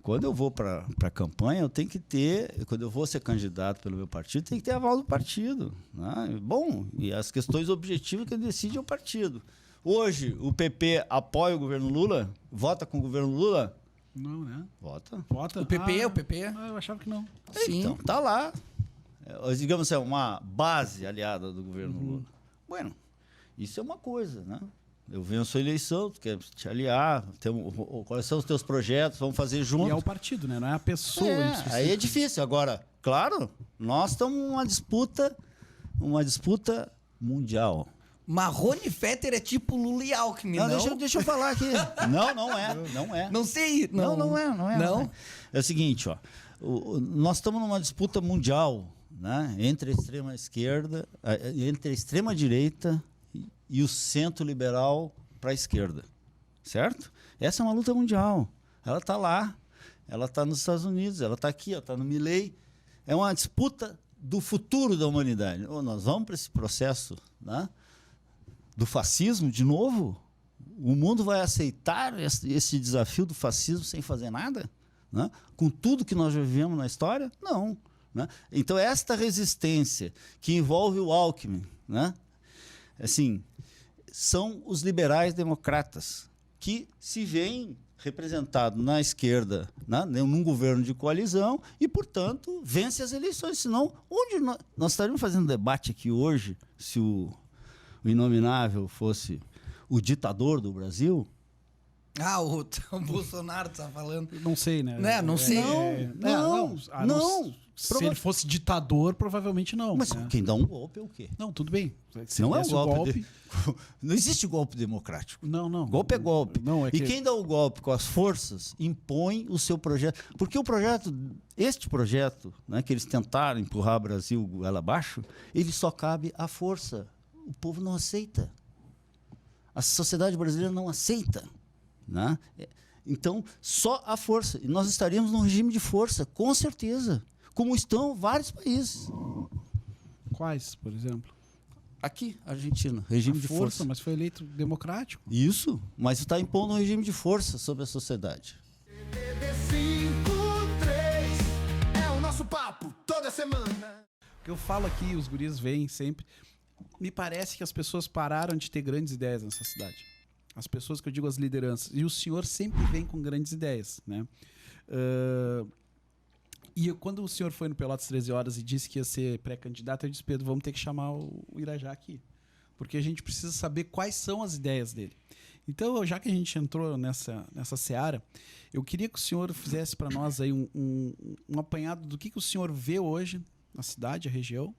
Quando eu vou para a campanha, eu tenho que ter... Quando eu vou ser candidato pelo meu partido, tem que ter aval do partido. Né? Bom, e as questões objetivas que decide é o partido. Hoje, o PP apoia o governo Lula? Vota com o governo Lula? Não, né? Vota. Vota? O PP, o PP. Ah, eu achava que não. Sim. Então, tá lá. Digamos assim, uma base aliada do governo Lula. Bueno, isso é uma coisa, né? Eu venço a eleição, tu quer te aliar, quais são os teus projetos, vamos fazer junto. E é o partido, né? Não é a pessoa. em si. Aí é difícil. Agora, claro, nós estamos numa disputa mundial. Marrone e Fetter é tipo Lula e Alckmin, não? Deixa eu falar aqui. Não é. Não sei. Não é. Não? É o seguinte, ó. Nós estamos numa disputa mundial, né? Entre a extrema esquerda, entre a extrema direita e o centro liberal para a esquerda, certo? Essa é uma luta mundial. Ela está lá, ela está nos Estados Unidos, ela está aqui, está no Milley. É uma disputa do futuro da humanidade. Ou nós vamos para esse processo, né? Do fascismo de novo? O mundo vai aceitar esse desafio do fascismo sem fazer nada? Né? Com tudo que nós já vivemos na história? Não. Né? Então, esta resistência que envolve o Alckmin, né? Assim, são os liberais democratas que se veem representados na esquerda, né? Num governo de coalizão e, portanto, vence as eleições. Senão, onde nós estaríamos fazendo debate aqui hoje se o inominável fosse o ditador do Brasil? Ah, o Bolsonaro tá falando. Não sei, né? Né? Não sei. Não. Se ele fosse ditador, provavelmente não. Mas né? quem dá um golpe é o quê? Não, tudo bem. Se Não é um desse o golpe. Não existe golpe democrático. Não. Golpe é golpe. Não, é E que... quem dá o golpe com as forças impõe o seu projeto. Porque este projeto, né, que eles tentaram empurrar o Brasil goela abaixo, ele só cabe à força. O povo não aceita. A sociedade brasileira não aceita. Né? Então, só a força. E nós estaríamos num regime de força, com certeza. Como estão vários países. Quais, por exemplo? Aqui, Argentina, regime de força. Mas foi eleito democrático. Isso, mas está impondo um regime de força sobre a sociedade. É o nosso papo toda semana. O que eu falo aqui, os guris veem sempre. Me parece que as pessoas pararam de ter grandes ideias nessa cidade. As pessoas que eu digo, as lideranças. E o senhor sempre vem com grandes ideias, né? E quando o senhor foi no Pelotas 13 Horas e disse que ia ser pré-candidato, eu disse, Pedro, vamos ter que chamar o Irajá aqui. Porque a gente precisa saber quais são as ideias dele. Então, já que a gente entrou nessa seara, eu queria que o senhor fizesse para nós aí um apanhado do que o senhor vê hoje na cidade, a região,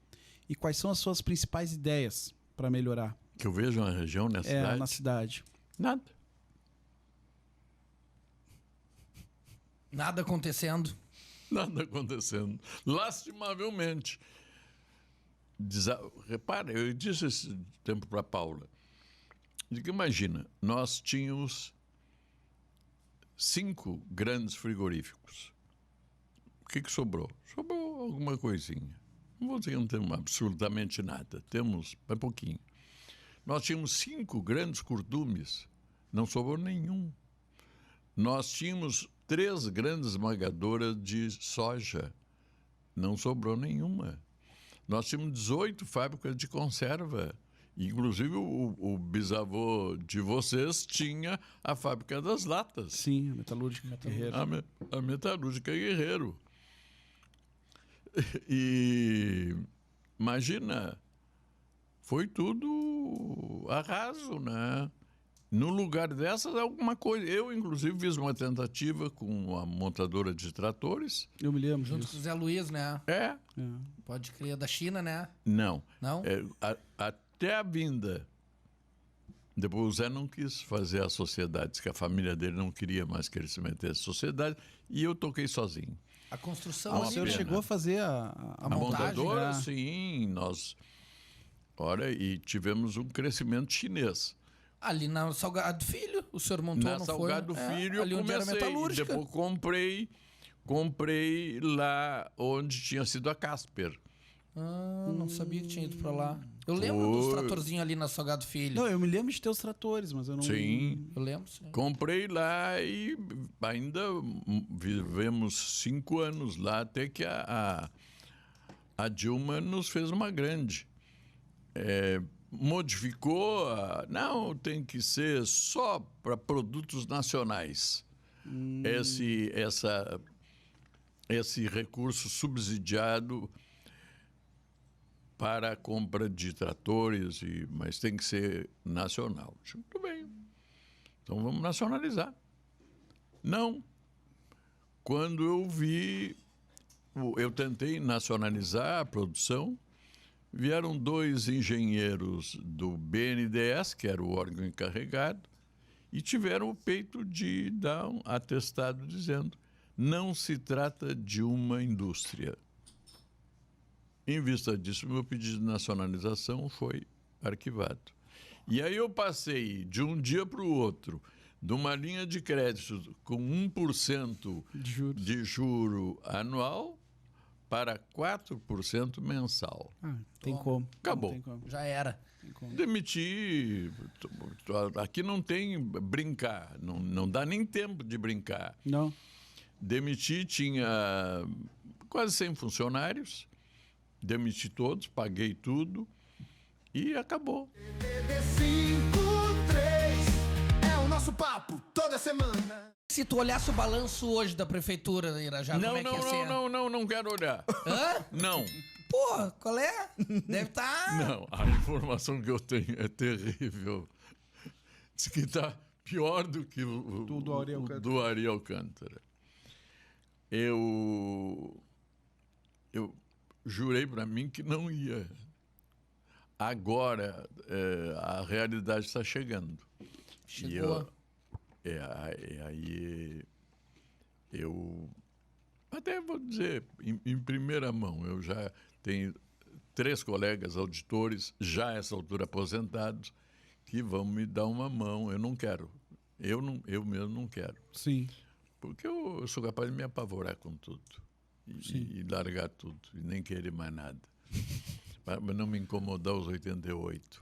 e quais são as suas principais ideias para melhorar. Que eu vejo uma região nessa cidade? Na cidade. Nada. Nada acontecendo. Nada acontecendo. Lastimavelmente. Repara, eu disse esse tempo para a Paula. Digo, imagina, nós tínhamos 5 grandes frigoríficos. O que sobrou? Sobrou alguma coisinha. Não vou dizer que não temos absolutamente nada. Temos pouquinho. Nós tínhamos 5 grandes curtumes. Não sobrou nenhum. Nós tínhamos 3 grandes esmagadoras de soja. Não sobrou nenhuma. Nós tínhamos 18 fábricas de conserva. Inclusive, o bisavô de vocês tinha a fábrica das latas. Sim, a Metalúrgica Guerreiro. A Metalúrgica Guerreiro. E imagina, foi tudo arraso, né? No lugar dessas, alguma coisa. Eu, inclusive, fiz uma tentativa com a montadora de tratores. Eu me lembro Junto disso. com o Zé Luiz, né? É. Pode crer, da China, né? Não. Não? Até a vinda. Depois o Zé não quis fazer a sociedade, disse que a família dele não queria mais que ele se metesse na sociedade, e eu toquei sozinho. A construção O ali, senhor pena. chegou a fazer a A montagem? montadora, né? sim, nós. Olha, e tivemos um crescimento chinês. ali na Salgado Filho, o senhor montou, Na não Salgado foi? Filho ali eu onde era comecei. metalúrgica. Depois comprei lá onde tinha sido a Casper. Não sabia que tinha ido pra lá. Eu lembro dos tratorzinhos ali na Salgado Filho. Não, eu me lembro de ter os tratores, mas eu não... Sim. Eu lembro, sim. Comprei lá e ainda vivemos 5 anos lá, até que a Dilma nos fez uma grande. Modificou, não, tem que ser só para produtos nacionais. Esse recurso subsidiado para a compra de tratores, mas tem que ser nacional. Muito bem. Então vamos nacionalizar. Não. Quando eu tentei nacionalizar a produção, vieram 2 engenheiros do BNDES, que era o órgão encarregado, e tiveram o peito de dar um atestado dizendo: não se trata de uma indústria. Em vista disso, meu pedido de nacionalização foi arquivado. E aí eu passei de um dia para o outro, de uma linha de crédito com 1% de juro anual para 4% mensal. Tem como. Acabou. Não tem como. Já era. Demiti. Aqui não tem brincar, não dá nem tempo de brincar. Não. Demiti, tinha quase 100 funcionários, demiti todos, paguei tudo e acabou. TV53 é o nosso papo toda semana. Se tu olhasse o balanço hoje da prefeitura da Irajá, como é que ia ser? Não quero olhar. Hã? Não, Pô, qual é? Deve estar... não, a informação que eu tenho é terrível. Diz que está pior do que o Do Ari Alcântara. do Ari Alcântara. Eu jurei para mim que não ia. Agora, a realidade está chegando. Chegou. Aí eu até vou dizer, em primeira mão, eu já tenho 3 colegas auditores, já a essa altura aposentados, que vão me dar uma mão. Eu não quero. Eu mesmo não quero. Sim. Porque eu sou capaz de me apavorar com tudo. E largar tudo. E nem querer mais nada. Mas não me incomodar aos 88.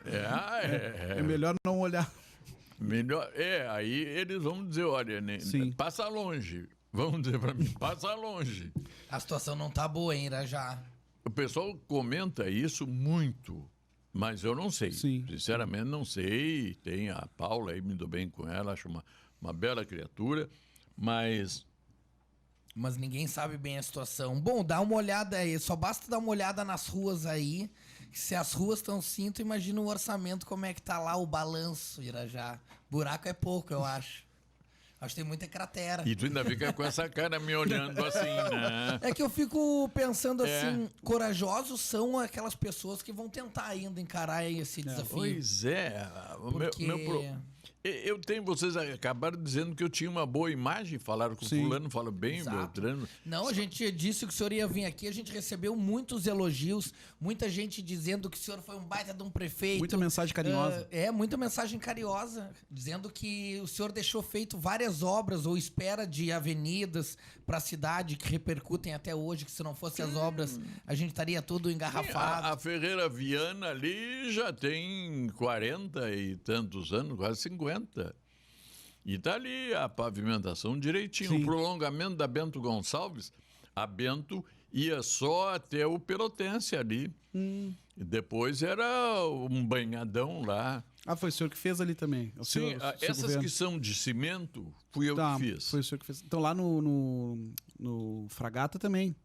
É melhor não olhar. Melhor. Aí eles vão dizer, olha, Sim. passa longe. Vão dizer para mim, passa longe. A situação não tá boa, hein, Irajá? O pessoal comenta isso muito, mas eu não sei. Sim. Sinceramente, não sei. Tem a Paula aí, me dou bem com ela, acho uma bela criatura, mas Mas ninguém sabe bem a situação. Bom, dá uma olhada aí. Só basta dar uma olhada nas ruas aí. Se as ruas estão assim, tu imagina o orçamento, como é que tá lá o balanço, Irajá. Buraco é pouco, eu acho. Acho que tem muita cratera. E tu ainda fica com essa cara me olhando assim, né? É que eu fico pensando assim, corajosos são aquelas pessoas que vão tentar ainda encarar esse desafio. Pois é. Porque Vocês acabaram dizendo que eu tinha uma boa imagem, falaram com o fulano, fala bem, Exato. Beltrano. Não, a gente disse que o senhor ia vir aqui, a gente recebeu muitos elogios, muita gente dizendo que o senhor foi um baita de um prefeito. Muita mensagem carinhosa. Muita mensagem carinhosa, dizendo que o senhor deixou feito várias obras ou espera de avenidas para a cidade que repercutem até hoje, que se não fossem as obras a gente estaria tudo engarrafado. A Ferreira Viana ali já tem 40 e tantos anos, quase 50. E tá ali a pavimentação direitinho. Sim. O prolongamento da Bento Gonçalves, a Bento ia só até o Pelotense ali. E depois era um banhadão lá. Ah, foi o senhor que fez ali também? O Sim, senhor- o seu essas governo. que são de cimento, fui eu Tá, que fiz. foi o senhor que fez. Então lá no Fragata também.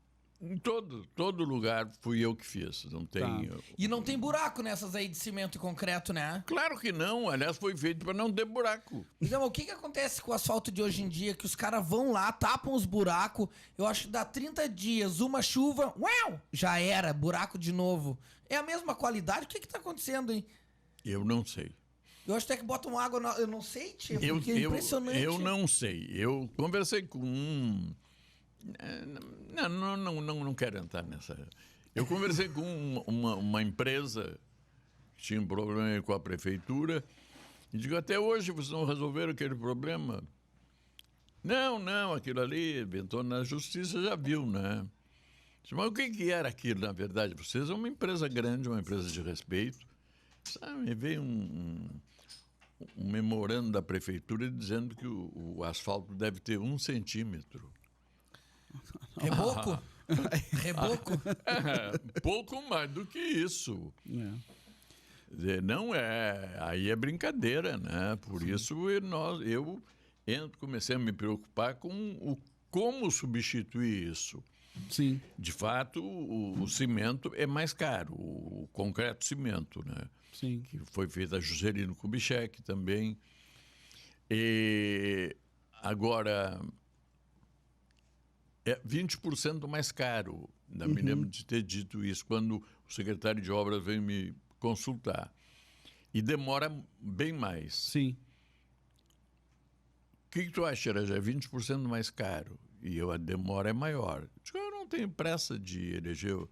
Em todo lugar fui eu que fiz. Não tem. Tá. E não tem buraco nessas aí de cimento e concreto, né? Claro que não. Aliás, foi feito para não ter buraco. Então, o que acontece com o asfalto de hoje em dia? Que os caras vão lá, tapam os buracos. Eu acho que dá 30 dias, uma chuva, uau, já era, buraco de novo. É a mesma qualidade? O que tá acontecendo, hein? Eu não sei. Eu acho até que botam água, eu não sei, tio, porque é impressionante. Eu não sei. Eu conversei com um. Não quero entrar nessa. Eu conversei com uma empresa que tinha um problema com a prefeitura e digo, até hoje vocês não resolveram aquele problema? Não, aquilo ali, inventou na justiça, já viu, né? Mas o que era aquilo, na verdade? Vocês são uma empresa grande, uma empresa de respeito. Sabe, veio um memorando da prefeitura dizendo que o asfalto deve ter 1 centímetro. Reboco? Reboco? Pouco mais do que isso. Não é. Aí é brincadeira, né? Por isso eu comecei a me preocupar com como substituir isso. Sim. De fato, o cimento é mais caro, o concreto cimento, né? Sim. Que foi feito a Juscelino Kubitschek também. E agora é 20% mais caro. Não me lembro de ter dito isso quando o secretário de obras veio me consultar. E demora bem mais. Sim. O que tu acha, já é 20% mais caro e a demora é maior. Eu não tenho pressa de eleger o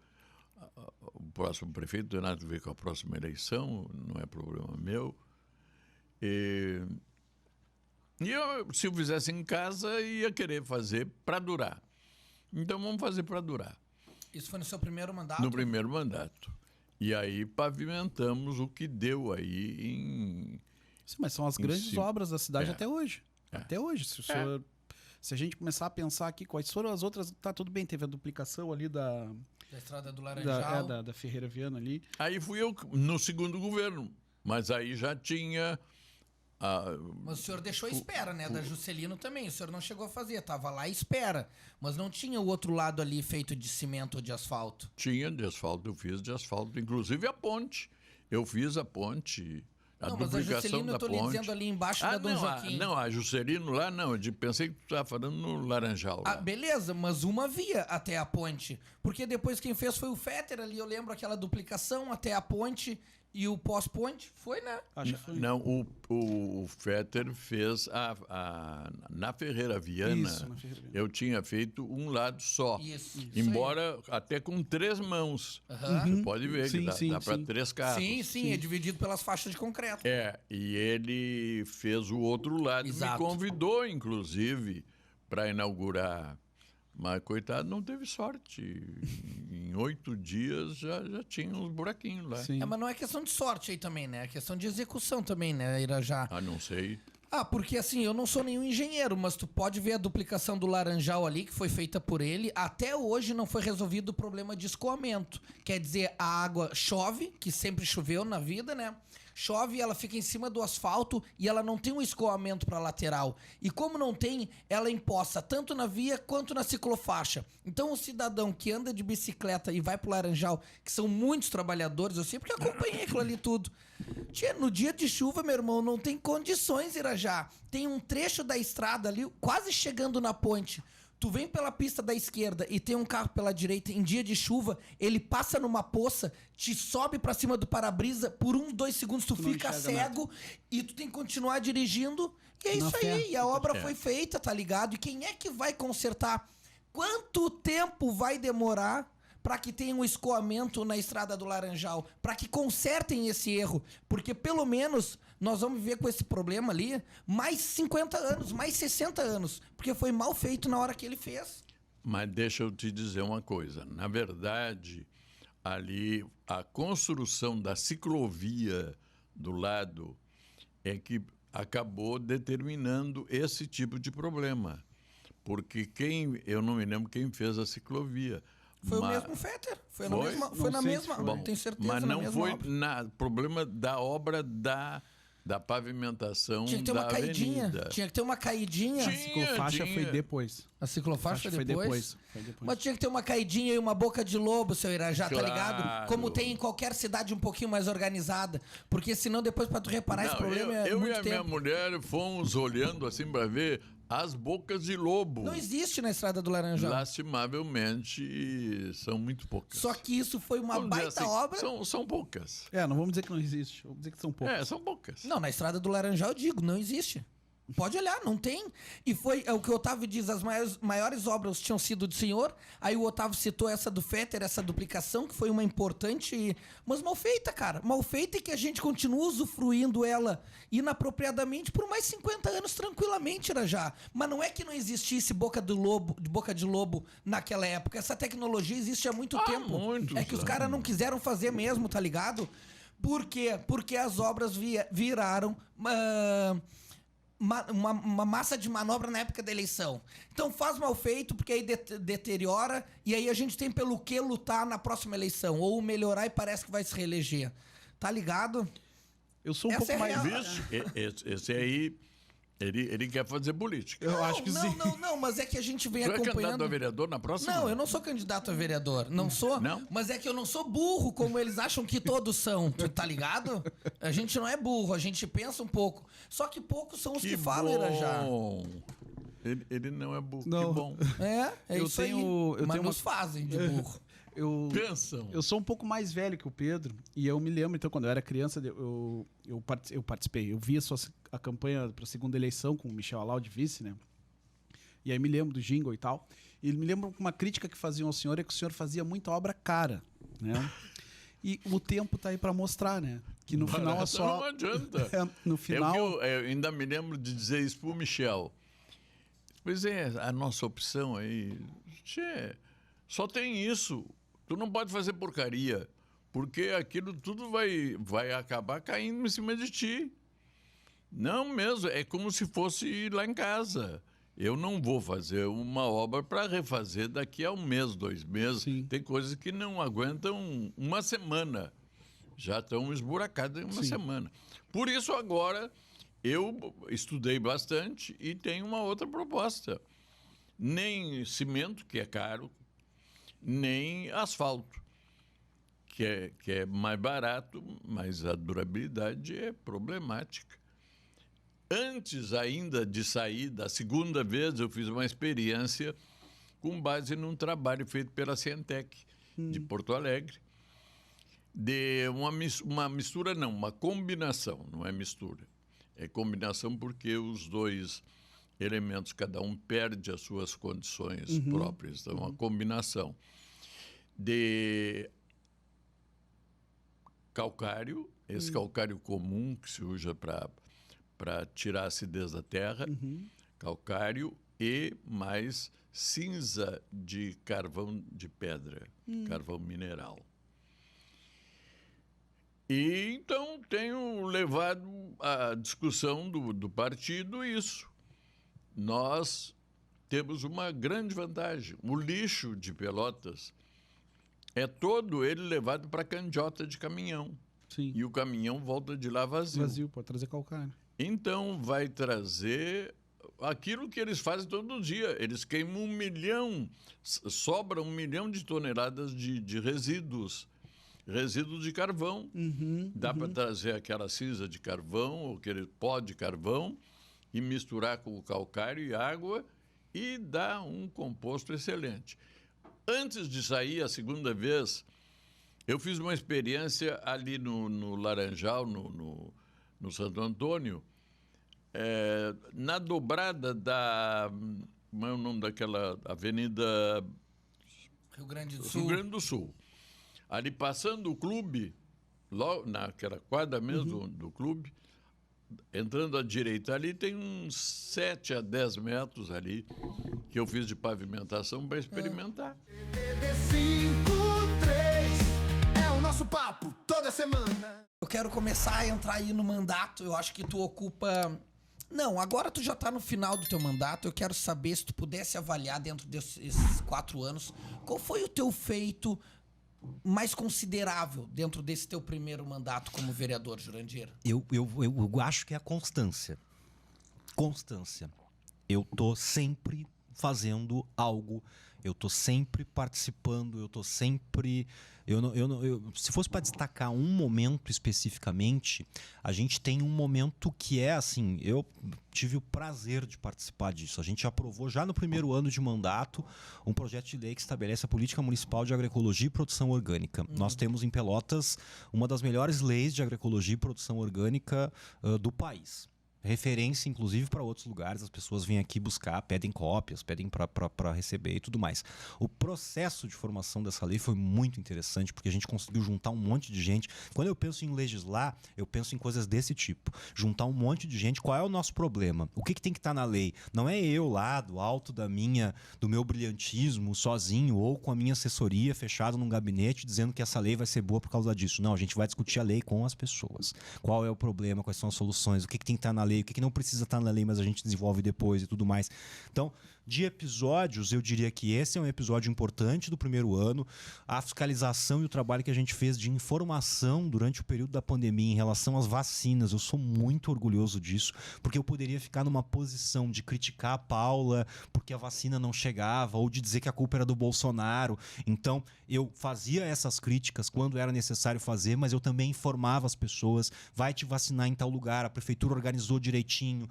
próximo prefeito, não tem nada a ver com a próxima eleição, não é problema meu. E se eu fizesse em casa, ia querer fazer para durar. Então vamos fazer para durar. Isso foi no seu primeiro mandato? No primeiro mandato. E aí pavimentamos o que deu aí em... Sim, mas são as grandes obras da cidade até hoje. Até hoje. Se a gente começar a pensar aqui quais foram as outras, tá tudo bem, teve a duplicação ali da Estrada do Laranjal. da Ferreira Viana ali. Aí fui eu no segundo governo, mas aí já tinha... Mas o senhor deixou à espera, né? Da Juscelino também. O senhor não chegou a fazer, tava lá à espera. Mas não tinha o outro lado ali feito de cimento ou de asfalto. Tinha de asfalto, eu fiz de asfalto, inclusive a ponte. Eu fiz a ponte, a Não, mas a duplicação Juscelino, da eu tô ponte. lhe dizendo ali embaixo da Dom Joaquim. Não, a Juscelino lá não, pensei que tu estava falando no Laranjal. Lá. Beleza, mas uma via até a ponte. Porque depois quem fez foi o Fetter ali, eu lembro aquela duplicação até a ponte e o pós-ponte. Foi, né? Acho que foi. Não, o Fetter fez na Ferreira Viana. Isso, na Ferreira Viana. Eu tinha feito um lado só. Isso Embora até com 3 mãos. Você pode ver Sim, que dá para 3 carros. Sim, é dividido pelas faixas de concreto. E ele fez o outro lado. Exato. Me convidou, inclusive, para inaugurar. Mas, coitado, não teve sorte. Em 8 dias já tinha uns buraquinhos lá. Sim. Mas não é questão de sorte aí também, né? É questão de execução também, né, Irajá? Não sei. Porque assim, eu não sou nenhum engenheiro, mas tu pode ver a duplicação do Laranjal ali, que foi feita por ele. Até hoje não foi resolvido o problema de escoamento. Quer dizer, a água chove, que sempre choveu na vida, né? Chove, ela fica em cima do asfalto e ela não tem um escoamento para lateral. E como não tem, ela empoça tanto na via quanto na ciclofaixa. Então o cidadão que anda de bicicleta e vai pro Laranjal, que são muitos trabalhadores, eu sempre que acompanhei aquilo ali tudo. No dia de chuva, meu irmão, não tem condições, Irajá. Tem um trecho da estrada ali, quase chegando na ponte. Tu vem pela pista da esquerda e tem um carro pela direita em dia de chuva, ele passa numa poça, te sobe pra cima do para-brisa, por 2 segundos tu não fica enxerga cego e tu tem que continuar dirigindo. E é Na isso fé. aí, e a obra foi feita, tá ligado? E quem é que vai consertar? Quanto tempo vai demorar para que tenha um escoamento na Estrada do Laranjal? Para que consertem esse erro? Porque pelo menos nós vamos viver com esse problema ali mais 50 anos, mais 60 anos. Porque foi mal feito na hora que ele fez. Mas deixa eu te dizer uma coisa. Na verdade, ali a construção da ciclovia do lado é que acabou determinando esse tipo de problema. Porque eu não me lembro quem fez a ciclovia. Foi o mesmo Fetter. Foi na Foi? mesma. Foi na mesma. Bom, Tenho certeza. mas na não mesma foi obra. problema da obra da pavimentação Tinha que ter da uma caidinha. avenida. Tinha que ter uma caidinha. A ciclofaixa foi depois. A ciclofaixa foi depois? Foi depois. Mas tinha que ter uma caidinha e uma boca de lobo, seu Irajá, tá Claro. ligado? Como tem em qualquer cidade um pouquinho mais organizada. Porque senão depois pra tu reparar esse Não, problema é eu e muito a minha tempo. mulher fomos olhando assim para ver as bocas de lobo. Não existe na Estrada do Laranjal. Lastimavelmente, são muito poucas. Só que isso foi uma Vamos dizer baita assim, obra. São poucas. Não vamos dizer que não existe. Vamos dizer que são poucos. São poucas. Não, na Estrada do Laranjal eu digo, não existe. Pode olhar, não tem. E foi o que o Otávio diz, as maiores obras tinham sido do senhor. Aí o Otávio citou essa do Fetter, essa duplicação, que foi uma importante, mas mal feita, cara. Mal feita e que a gente continua usufruindo ela inapropriadamente por mais 50 anos tranquilamente, Irajá. Mas não é que não existisse boca de lobo naquela época. Essa tecnologia existe há muito tempo. muitos É que os anos. caras não quiseram fazer mesmo, tá ligado? Por quê? Porque as obras viraram uma massa de manobra na época da eleição. Então faz mal feito, porque aí deteriora, e aí a gente tem pelo que lutar na próxima eleição. Ou melhorar e parece que vai se reeleger. Tá ligado? Eu sou um Essa pouco é mais... real. Vixe, esse aí, ele quer fazer política. Eu acho que sim. Não, mas é que a gente vem Tu é candidato acompanhando... a vereador na próxima? Não, eu não sou candidato a vereador. Não sou. Não? Mas é que eu não sou burro, como eles acham que todos são. Tu tá ligado? A gente não é burro, a gente pensa um pouco. Só que poucos são os que falam, Irajá. Ele não é burro, Não. que bom. É Eu isso tenho- aí. eu Mas tenho nos fazem de burro. Pensam. Eu sou um pouco mais velho que o Pedro e eu me lembro, então, quando eu era criança, eu participei. Eu vi a campanha para a segunda eleição com o Michel Alau de vice, né? E aí me lembro do jingle e tal. E me lembro uma crítica que faziam ao senhor é que o senhor fazia muita obra cara, né? E o tempo tá aí para mostrar, né? Que no final é Barata só... Não adianta. No final... Eu ainda me lembro de dizer isso pro Michel. Pois é, a nossa opção aí... Tchê, só tem isso. Tu não pode fazer porcaria, porque aquilo tudo vai acabar caindo em cima de ti. Não mesmo, é como se fosse lá em casa. Eu não vou fazer uma obra para refazer daqui a 1 mês, 2 meses. Sim. Tem coisas que não aguentam uma semana. Já estão esburacadas em uma semana. Por isso, agora, eu estudei bastante e tenho uma outra proposta. Nem cimento, que é caro, nem asfalto, que é mais barato, mas a durabilidade é problemática. Antes ainda de sair, da segunda vez, eu fiz uma experiência com base num trabalho feito pela Cientec, de Porto Alegre, de uma mistura, não, uma combinação, não é mistura. É combinação porque os dois elementos, cada um perde as suas condições próprias. Então, uma combinação de calcário, esse calcário comum que se usa para tirar a acidez da terra, calcário e mais cinza de carvão de pedra, carvão mineral. E então tenho levado à discussão do partido isso. Nós temos uma grande vantagem. O lixo de Pelotas é todo ele levado para a candiota de caminhão. Sim. E o caminhão volta de lá vazio. Vazio, pode trazer calcário. Então vai trazer aquilo que eles fazem todo dia. Eles queimam 1 milhão, sobra 1 milhão de toneladas de resíduos. Resíduos de carvão. Dá para trazer aquela cinza de carvão, ou aquele pó de carvão, e misturar com o calcário e água e dá um composto excelente. Antes de sair a segunda vez, eu fiz uma experiência ali no Laranjal, no Santo Antônio, na dobrada da... Como é o nome daquela avenida? Rio Grande do Rio Sul. Grande do Sul. Ali passando o clube, logo naquela quadra mesmo do clube, entrando à direita ali, tem uns 7 a 10 metros ali que eu fiz de pavimentação para experimentar. TD53 é o nosso papo toda semana. Eu quero começar a entrar aí no mandato. Eu acho que tu ocupa... Não, agora tu já tá no final do teu mandato. Eu quero saber, se tu pudesse avaliar dentro desses 4 anos, qual foi o teu feito mais considerável dentro desse teu primeiro mandato como vereador, Jurandir? Eu acho que é a constância. Constância. Eu tô sempre fazendo algo, eu tô sempre participando, eu tô sempre... se fosse para destacar um momento especificamente, a gente tem um momento que é assim, eu tive o prazer de participar disso. A gente aprovou já no primeiro ano de mandato um projeto de lei que estabelece a política municipal de agroecologia e produção orgânica. Nós temos em Pelotas uma das melhores leis de agroecologia e produção orgânica do país. Referência, inclusive, para outros lugares. As pessoas vêm aqui buscar, pedem cópias, pedem para receber e tudo mais. O processo de formação dessa lei foi muito interessante, porque a gente conseguiu juntar um monte de gente. Quando eu penso em legislar, eu penso em coisas desse tipo. Juntar um monte de gente. Qual é o nosso problema? O que tem que estar na lei? Não é eu lá, do alto do meu brilhantismo, sozinho, ou com a minha assessoria fechado num gabinete, dizendo que essa lei vai ser boa por causa disso. Não, a gente vai discutir a lei com as pessoas. Qual é o problema? Quais são as soluções? O que tem que estar na lei? O que não precisa estar na lei, mas a gente desenvolve depois e tudo mais. Então, de episódios, eu diria que esse é um episódio importante do primeiro ano. A fiscalização e o trabalho que a gente fez de informação durante o período da pandemia em relação às vacinas, eu sou muito orgulhoso disso, porque eu poderia ficar numa posição de criticar a Paula porque a vacina não chegava, ou de dizer que a culpa era do Bolsonaro. Então, eu fazia essas críticas quando era necessário fazer, mas eu também informava as pessoas, vai te vacinar em tal lugar, a prefeitura organizou direitinho,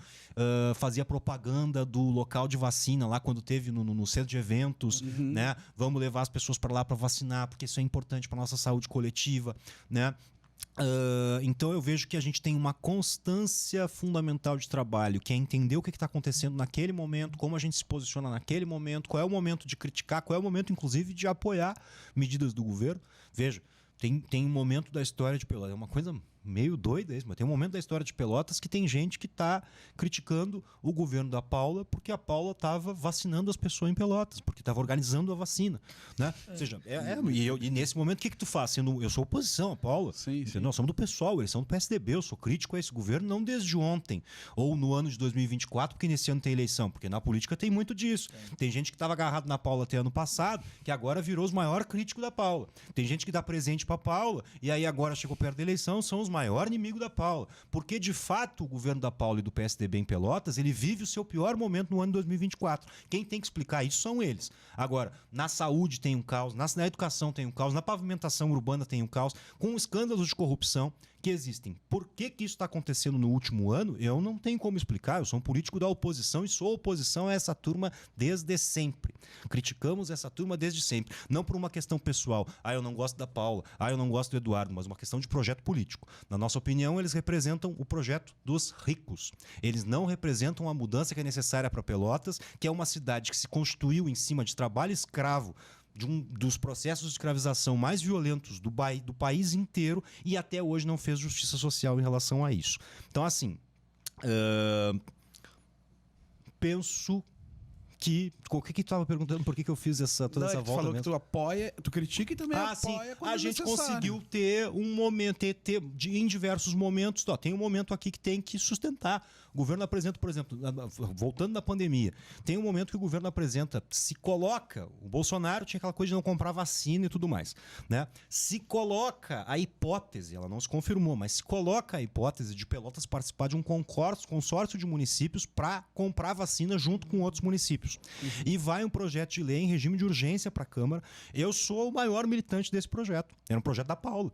fazia propaganda do local de vacina lá quando teve no centro de eventos, né? Vamos levar as pessoas para lá para vacinar, porque isso é importante para nossa saúde coletiva, né? Então eu vejo que a gente tem uma constância fundamental de trabalho, que é entender o que está acontecendo naquele momento, como a gente se posiciona naquele momento, qual é o momento de criticar, qual é o momento, inclusive, de apoiar medidas do governo. Veja, tem um momento da história de Pelotas, é uma coisa meio doida isso, mas tem um momento da história de Pelotas que tem gente que está criticando o governo da Paula porque a Paula estava vacinando as pessoas em Pelotas, porque estava organizando a vacina, né? Ou seja, e nesse momento o que tu faz? Eu sou oposição à Paula, Sim. nós somos do PSOL, eles são do PSDB, eu sou crítico a esse governo não desde ontem, ou no ano de 2024, porque nesse ano tem eleição, porque na política tem muito disso. Tem gente que estava agarrado na Paula até ano passado, que agora virou os maiores críticos da Paula. Tem gente que dá presente para Paula, e aí agora chegou perto da eleição, são os maior inimigo da Paula. Porque, de fato, o governo da Paula e do PSDB em Pelotas, ele vive o seu pior momento no ano de 2024. Quem tem que explicar isso são eles. Agora, na saúde tem um caos, na educação tem um caos, na pavimentação urbana tem um caos, com escândalos de corrupção que existem. Por que isso está acontecendo no último ano? Eu não tenho como explicar. Eu sou um político da oposição e sou oposição a essa turma desde sempre. Criticamos essa turma desde sempre. Não por uma questão pessoal. Eu não gosto da Paula. Eu não gosto do Eduardo. Mas uma questão de projeto político. Na nossa opinião, eles representam o projeto dos ricos. Eles não representam a mudança que é necessária para Pelotas, que é uma cidade que se constituiu em cima de trabalho escravo, de um dos processos de escravização mais violentos do país inteiro, e até hoje não fez justiça social em relação a isso. Então, assim, penso que... O que tu estava perguntando? Por que eu fiz toda essa volta? Tu falou mesmo? que tu apoia, tu critica e também apoia sim. quando A gente necessário. conseguiu ter um momento, em diversos momentos. Tem um momento aqui que tem que sustentar. O governo apresenta, por exemplo, voltando da pandemia, tem um momento que o governo apresenta, se coloca, o Bolsonaro tinha aquela coisa de não comprar vacina e tudo mais, né? Se coloca a hipótese, ela não se confirmou, mas se coloca a hipótese de Pelotas participar de um consórcio de municípios para comprar vacina junto com outros municípios. E vai um projeto de lei em regime de urgência para a Câmara. Eu sou o maior militante desse projeto. Era um projeto da Paula.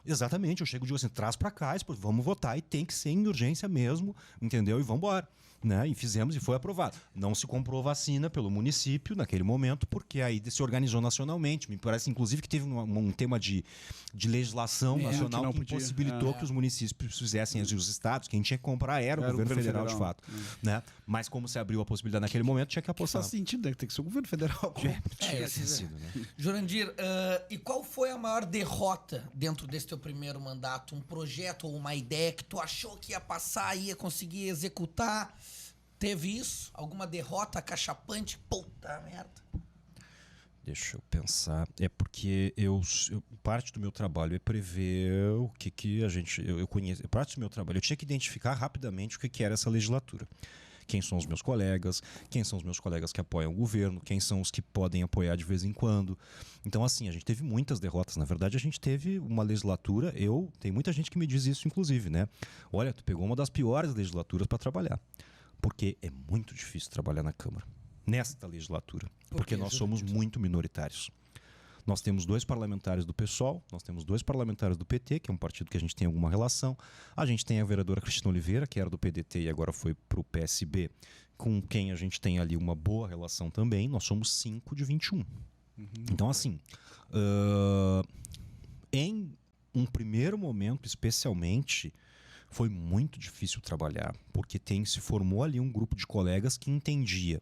Exatamente, eu chego e digo assim, traz para cá, vamos votar, e tem que ser em urgência mesmo, entendeu? E vamos embora. né? E fizemos e foi aprovado. Não se comprou vacina pelo município naquele momento, porque aí se organizou nacionalmente. Me parece, inclusive, que teve um tema de legislação nacional que não que podia. impossibilitou que os municípios fizessem, os estados, quem tinha que comprar era o governo federal, de fato. Né? Mas como se abriu a possibilidade naquele momento, tinha que apostar. Faz sentido, né? Tem que ser o governo federal. Jurandir, e qual foi a maior derrota dentro desse teu primeiro mandato? Um projeto ou uma ideia que tu achou que ia passar, ia conseguir executar? Teve isso? Alguma derrota acachapante? Puta merda. Deixa eu pensar. É porque parte do meu trabalho é prever o que a gente... Eu conheço. Parte do meu trabalho, eu tinha que identificar rapidamente o que era essa legislatura. Quem são os meus colegas, quem são os meus colegas que apoiam o governo, quem são os que podem apoiar de vez em quando. Então, assim, a gente teve muitas derrotas. Na verdade, a gente teve uma legislatura, tem muita gente que me diz isso, inclusive, né? Olha, tu pegou uma das piores legislaturas para trabalhar. Porque é muito difícil trabalhar na Câmara, nesta legislatura. Porque nós somos muito minoritários. Nós temos 2 parlamentares do PSOL, nós temos 2 parlamentares do PT, que é um partido que a gente tem alguma relação. A gente tem a vereadora Cristina Oliveira, que era do PDT e agora foi para o PSB, com quem a gente tem ali uma boa relação também. Nós somos 5 de 21. Então, assim, em um primeiro momento, especialmente, foi muito difícil trabalhar, porque se formou ali um grupo de colegas que entendia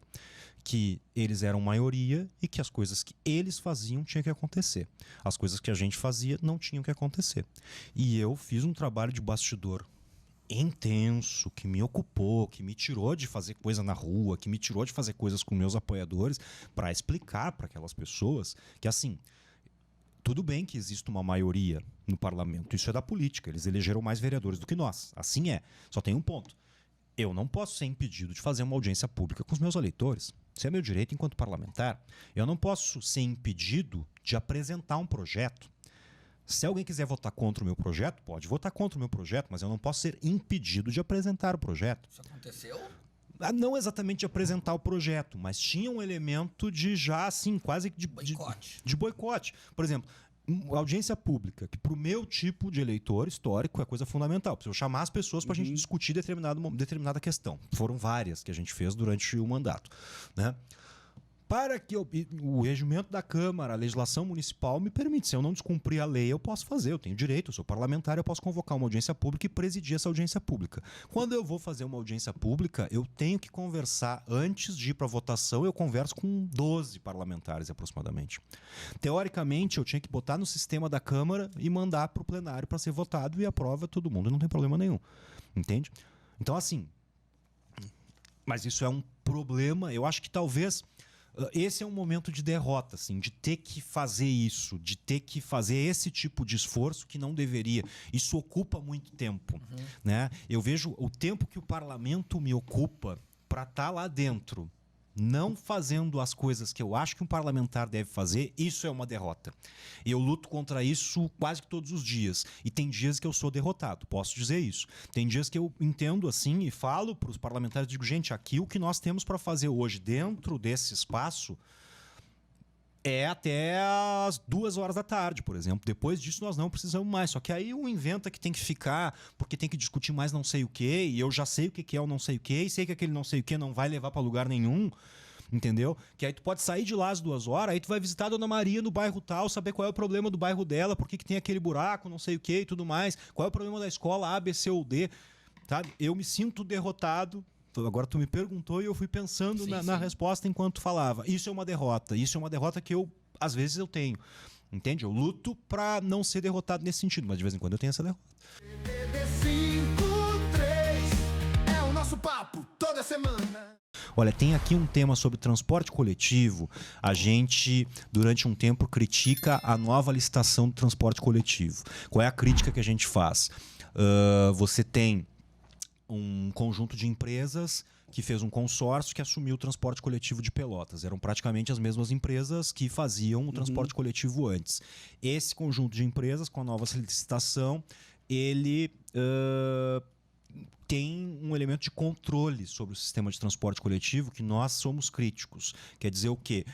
que eles eram maioria e que as coisas que eles faziam tinham que acontecer. As coisas que a gente fazia não tinham que acontecer. E eu fiz um trabalho de bastidor intenso, que me ocupou, que me tirou de fazer coisa na rua, que me tirou de fazer coisas com meus apoiadores, para explicar para aquelas pessoas que, assim, tudo bem que existe uma maioria no parlamento, isso é da política, eles elegeram mais vereadores do que nós, assim é. Só tem um ponto: eu não posso ser impedido de fazer uma audiência pública com os meus eleitores. Isso é meu direito enquanto parlamentar. Eu não posso ser impedido de apresentar um projeto. Se alguém quiser votar contra o meu projeto, pode votar contra o meu projeto, mas eu não posso ser impedido de apresentar o projeto. Isso aconteceu? Não exatamente de apresentar o projeto, mas tinha um elemento de já, assim, quase de boicote. De boicote. Por exemplo, audiência pública, que para o meu tipo de eleitor histórico é coisa fundamental. Preciso chamar as pessoas para a gente discutir determinada questão. Foram várias que a gente fez durante o mandato, né? Para que o regimento da Câmara, a legislação municipal me permite, se eu não descumprir a lei, eu posso fazer, eu tenho direito, eu sou parlamentar, eu posso convocar uma audiência pública e presidir essa audiência pública. Quando eu vou fazer uma audiência pública, eu tenho que conversar, antes de ir para a votação, eu converso com 12 parlamentares aproximadamente. Teoricamente, eu tinha que botar no sistema da Câmara e mandar para o plenário para ser votado e aprova todo mundo, não tem problema nenhum. Entende? Então, assim, mas isso é um problema, eu acho que talvez... Esse é um momento de derrota, assim, de ter que fazer isso, de ter que fazer esse tipo de esforço que não deveria. Isso ocupa muito tempo, né? Eu vejo o tempo que o parlamento me ocupa para estar lá dentro, não fazendo as coisas que eu acho que um parlamentar deve fazer. Isso é uma derrota. Eu luto contra isso quase que todos os dias. E tem dias que eu sou derrotado, posso dizer isso. Tem dias que eu entendo assim e falo para os parlamentares, digo, gente, aqui o que nós temos para fazer hoje dentro desse espaço é até as 2 horas da tarde, por exemplo. Depois disso nós não precisamos mais. Só que aí um inventa que tem que ficar, porque tem que discutir mais não sei o quê, e eu já sei o que é o não sei o quê, e sei que aquele não sei o quê não vai levar para lugar nenhum, entendeu? Que aí tu pode sair de lá às 2 horas, aí tu vai visitar a Dona Maria no bairro tal, saber qual é o problema do bairro dela, por que tem aquele buraco, não sei o quê e tudo mais, qual é o problema da escola A, B, C ou D, sabe? Eu me sinto derrotado. Agora tu me perguntou e eu fui pensando na resposta enquanto falava. Isso é uma derrota. Isso é uma derrota que às vezes eu tenho. Entende? Eu luto pra não ser derrotado nesse sentido, mas de vez em quando eu tenho essa derrota. É o nosso papo toda semana. Olha, tem aqui um tema sobre transporte coletivo. A gente, durante um tempo, critica a nova licitação do transporte coletivo. Qual é a crítica que a gente faz? Você tem um conjunto de empresas que fez um consórcio que assumiu o transporte coletivo de Pelotas. Eram praticamente as mesmas empresas que faziam o transporte coletivo antes. Esse conjunto de empresas, com a nova licitação, ele tem um elemento de controle sobre o sistema de transporte coletivo que nós somos críticos. Quer dizer o quê?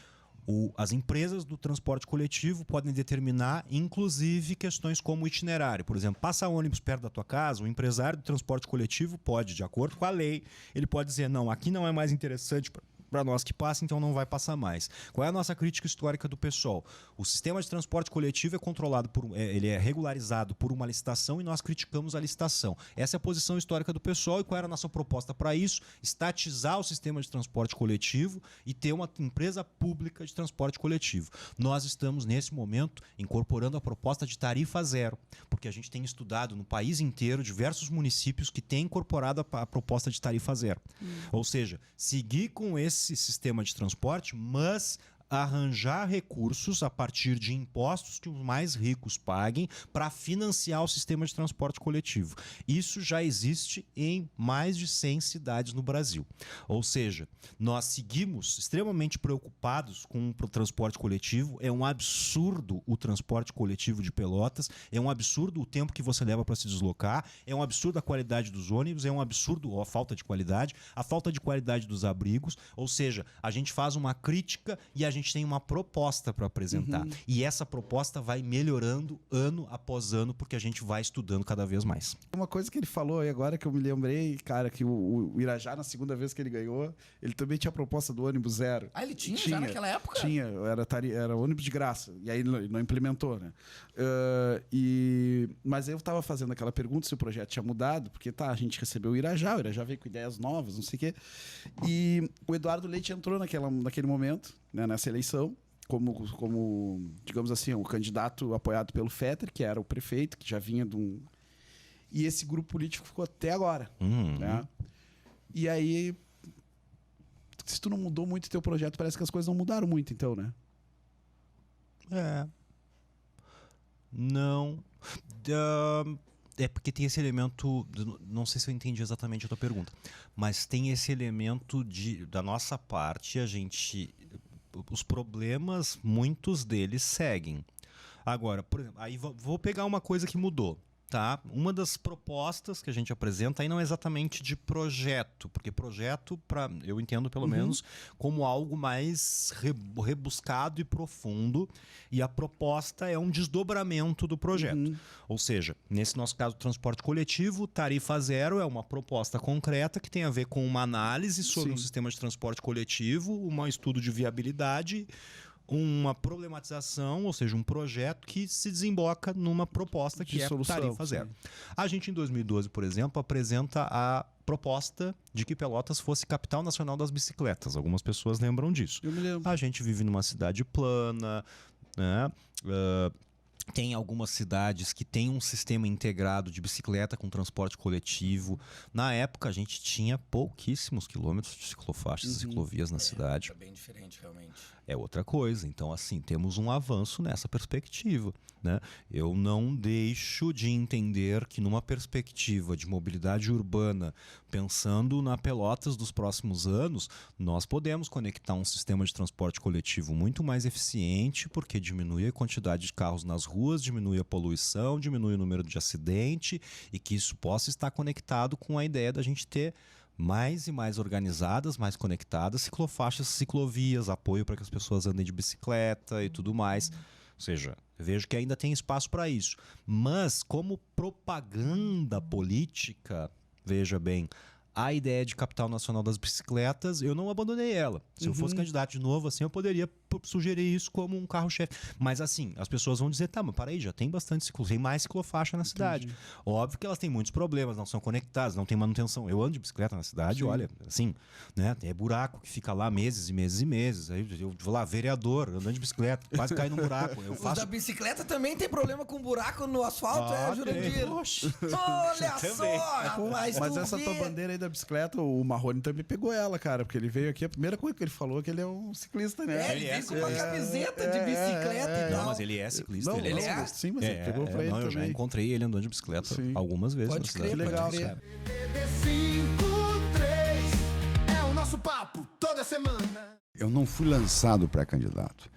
As empresas do transporte coletivo podem determinar, inclusive, questões como itinerário. Por exemplo, passa ônibus perto da tua casa, o empresário do transporte coletivo pode, de acordo com a lei, ele pode dizer, não, aqui não é mais interessante para nós que passa, então não vai passar mais. Qual é a nossa crítica histórica do PSOL? O sistema de transporte coletivo é controlado ele é regularizado por uma licitação e nós criticamos a licitação. Essa é a posição histórica do PSOL e qual era a nossa proposta para isso? Estatizar o sistema de transporte coletivo e ter uma empresa pública de transporte coletivo. Nós estamos, nesse momento, incorporando a proposta de tarifa zero, porque a gente tem estudado no país inteiro diversos municípios que têm incorporado a proposta de tarifa zero. Ou seja, seguir com esse sistema de transporte, mas arranjar recursos a partir de impostos que os mais ricos paguem para financiar o sistema de transporte coletivo. Isso já existe em mais de 100 cidades no Brasil. Ou seja, nós seguimos extremamente preocupados com o transporte coletivo. É um absurdo o transporte coletivo de Pelotas, é um absurdo o tempo que você leva para se deslocar, é um absurdo a qualidade dos ônibus, é um absurdo a falta de qualidade dos abrigos. Ou seja, a gente faz uma crítica e a gente tem uma proposta para apresentar. E essa proposta vai melhorando ano após ano, porque a gente vai estudando cada vez mais. Uma coisa que ele falou aí agora que eu me lembrei, cara, que o Irajá, na segunda vez que ele ganhou, ele também tinha a proposta do ônibus zero. Ah, ele tinha já naquela época? Tinha, era ônibus de graça. E aí ele não implementou, né? Mas eu tava fazendo aquela pergunta se o projeto tinha mudado, porque a gente recebeu o Irajá veio com ideias novas, não sei o quê. E o Eduardo Leite entrou naquele momento, né, nessa eleição, como, digamos assim, um candidato apoiado pelo Fetter, que era o prefeito, que já vinha de um... E esse grupo político ficou até agora. Né? E aí, se tu não mudou muito teu projeto, parece que as coisas não mudaram muito, então, né? Não. É porque tem esse elemento, não sei se eu entendi exatamente a tua pergunta, mas tem esse elemento da nossa parte, os problemas, muitos deles seguem. Agora, por exemplo, aí vou pegar uma coisa que mudou. Tá? Uma das propostas que a gente apresenta aí não é exatamente de projeto, porque projeto, eu entendo pelo menos, como algo mais rebuscado e profundo, e a proposta é um desdobramento do projeto. Ou seja, nesse nosso caso, transporte coletivo, tarifa zero é uma proposta concreta que tem a ver com uma análise sobre um sistema de transporte coletivo, um estudo de viabilidade, uma problematização, ou seja, um projeto que se desemboca numa proposta que é tarifa zero. A gente, em 2012, por exemplo, apresenta a proposta de que Pelotas fosse capital nacional das bicicletas. Algumas pessoas lembram disso. Eu me lembro. A gente vive numa cidade plana, né? Tem algumas cidades que têm um sistema integrado de bicicleta com transporte coletivo. Na época, a gente tinha pouquíssimos quilômetros de ciclofaixas e ciclovias na cidade. É bem diferente, realmente. É outra coisa. Então, assim, temos um avanço nessa perspectiva, né? Eu não deixo de entender que numa perspectiva de mobilidade urbana, pensando na Pelotas dos próximos anos, nós podemos conectar um sistema de transporte coletivo muito mais eficiente, porque diminui a quantidade de carros nas ruas, diminui a poluição, diminui o número de acidente, e que isso possa estar conectado com a ideia da gente ter mais e mais organizadas, mais conectadas, ciclofaixas, ciclovias, apoio para que as pessoas andem de bicicleta e tudo mais. Ou seja, eu vejo que ainda tem espaço para isso. Mas, como propaganda política, veja bem, a ideia de capital nacional das bicicletas, eu não abandonei ela. Se eu fosse candidato de novo, assim, eu poderia sugerir isso como um carro-chefe. Mas assim, as pessoas vão dizer, tá, mas para aí, já tem bastante tem mais ciclofaixa na cidade. Óbvio que elas têm muitos problemas, não são conectadas, não tem manutenção. Eu ando de bicicleta na cidade, olha, assim, né, é buraco que fica lá meses e meses e meses. Aí eu vou lá, vereador, andando de bicicleta, quase caí num buraco. Os da bicicleta também tem problema com buraco no asfalto, Jurandir? Olha só, rapaz, mas essa tua bandeira aí da bicicleta, o Marrone também pegou ela, cara, porque ele veio aqui, a primeira coisa que ele falou é que ele é um ciclista, né? Ele é com uma camiseta de bicicleta e tal. Não, mas ele é ciclista. Não, ele é. Sim, mas ele pegou pra ele também. Eu já encontrei ele andando de bicicleta algumas vezes. Pode crer, legal, pode cara. crer. 53 é o nosso papo toda semana. Eu não fui lançado pré-candidato.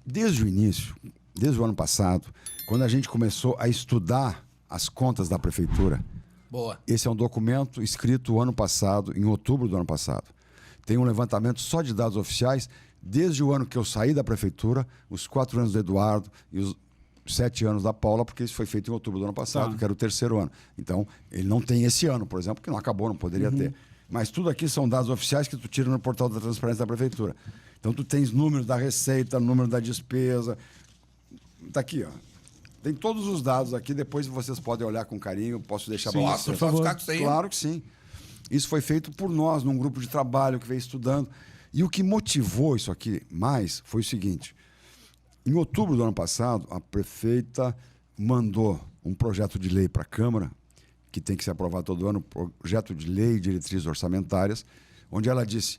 Desde o início, desde o ano passado, quando a gente começou a estudar as contas da prefeitura, Boa. esse é um documento escrito ano passado, em outubro do ano passado. Tem um levantamento só de dados oficiais desde o ano que eu saí da prefeitura, os 4 anos do Eduardo e os 7 anos da Paula, porque isso foi feito em outubro do ano passado, que era o 3º ano. Então, ele não tem esse ano, por exemplo, que não acabou, não poderia ter. Mas tudo aqui são dados oficiais que tu tira no portal da transparência da prefeitura. Então, tu tens número da receita, número da despesa. Tá aqui, ó. Tem todos os dados aqui, depois vocês podem olhar com carinho, posso deixar para vocês. Posso ficar com isso aí? Claro que sim. Isso foi feito por nós, num grupo de trabalho que veio estudando. E o que motivou isso aqui mais foi o seguinte. Em outubro do ano passado, a prefeita mandou um projeto de lei para a Câmara, que tem que ser aprovado todo ano, projeto de lei e diretrizes orçamentárias, onde ela disse,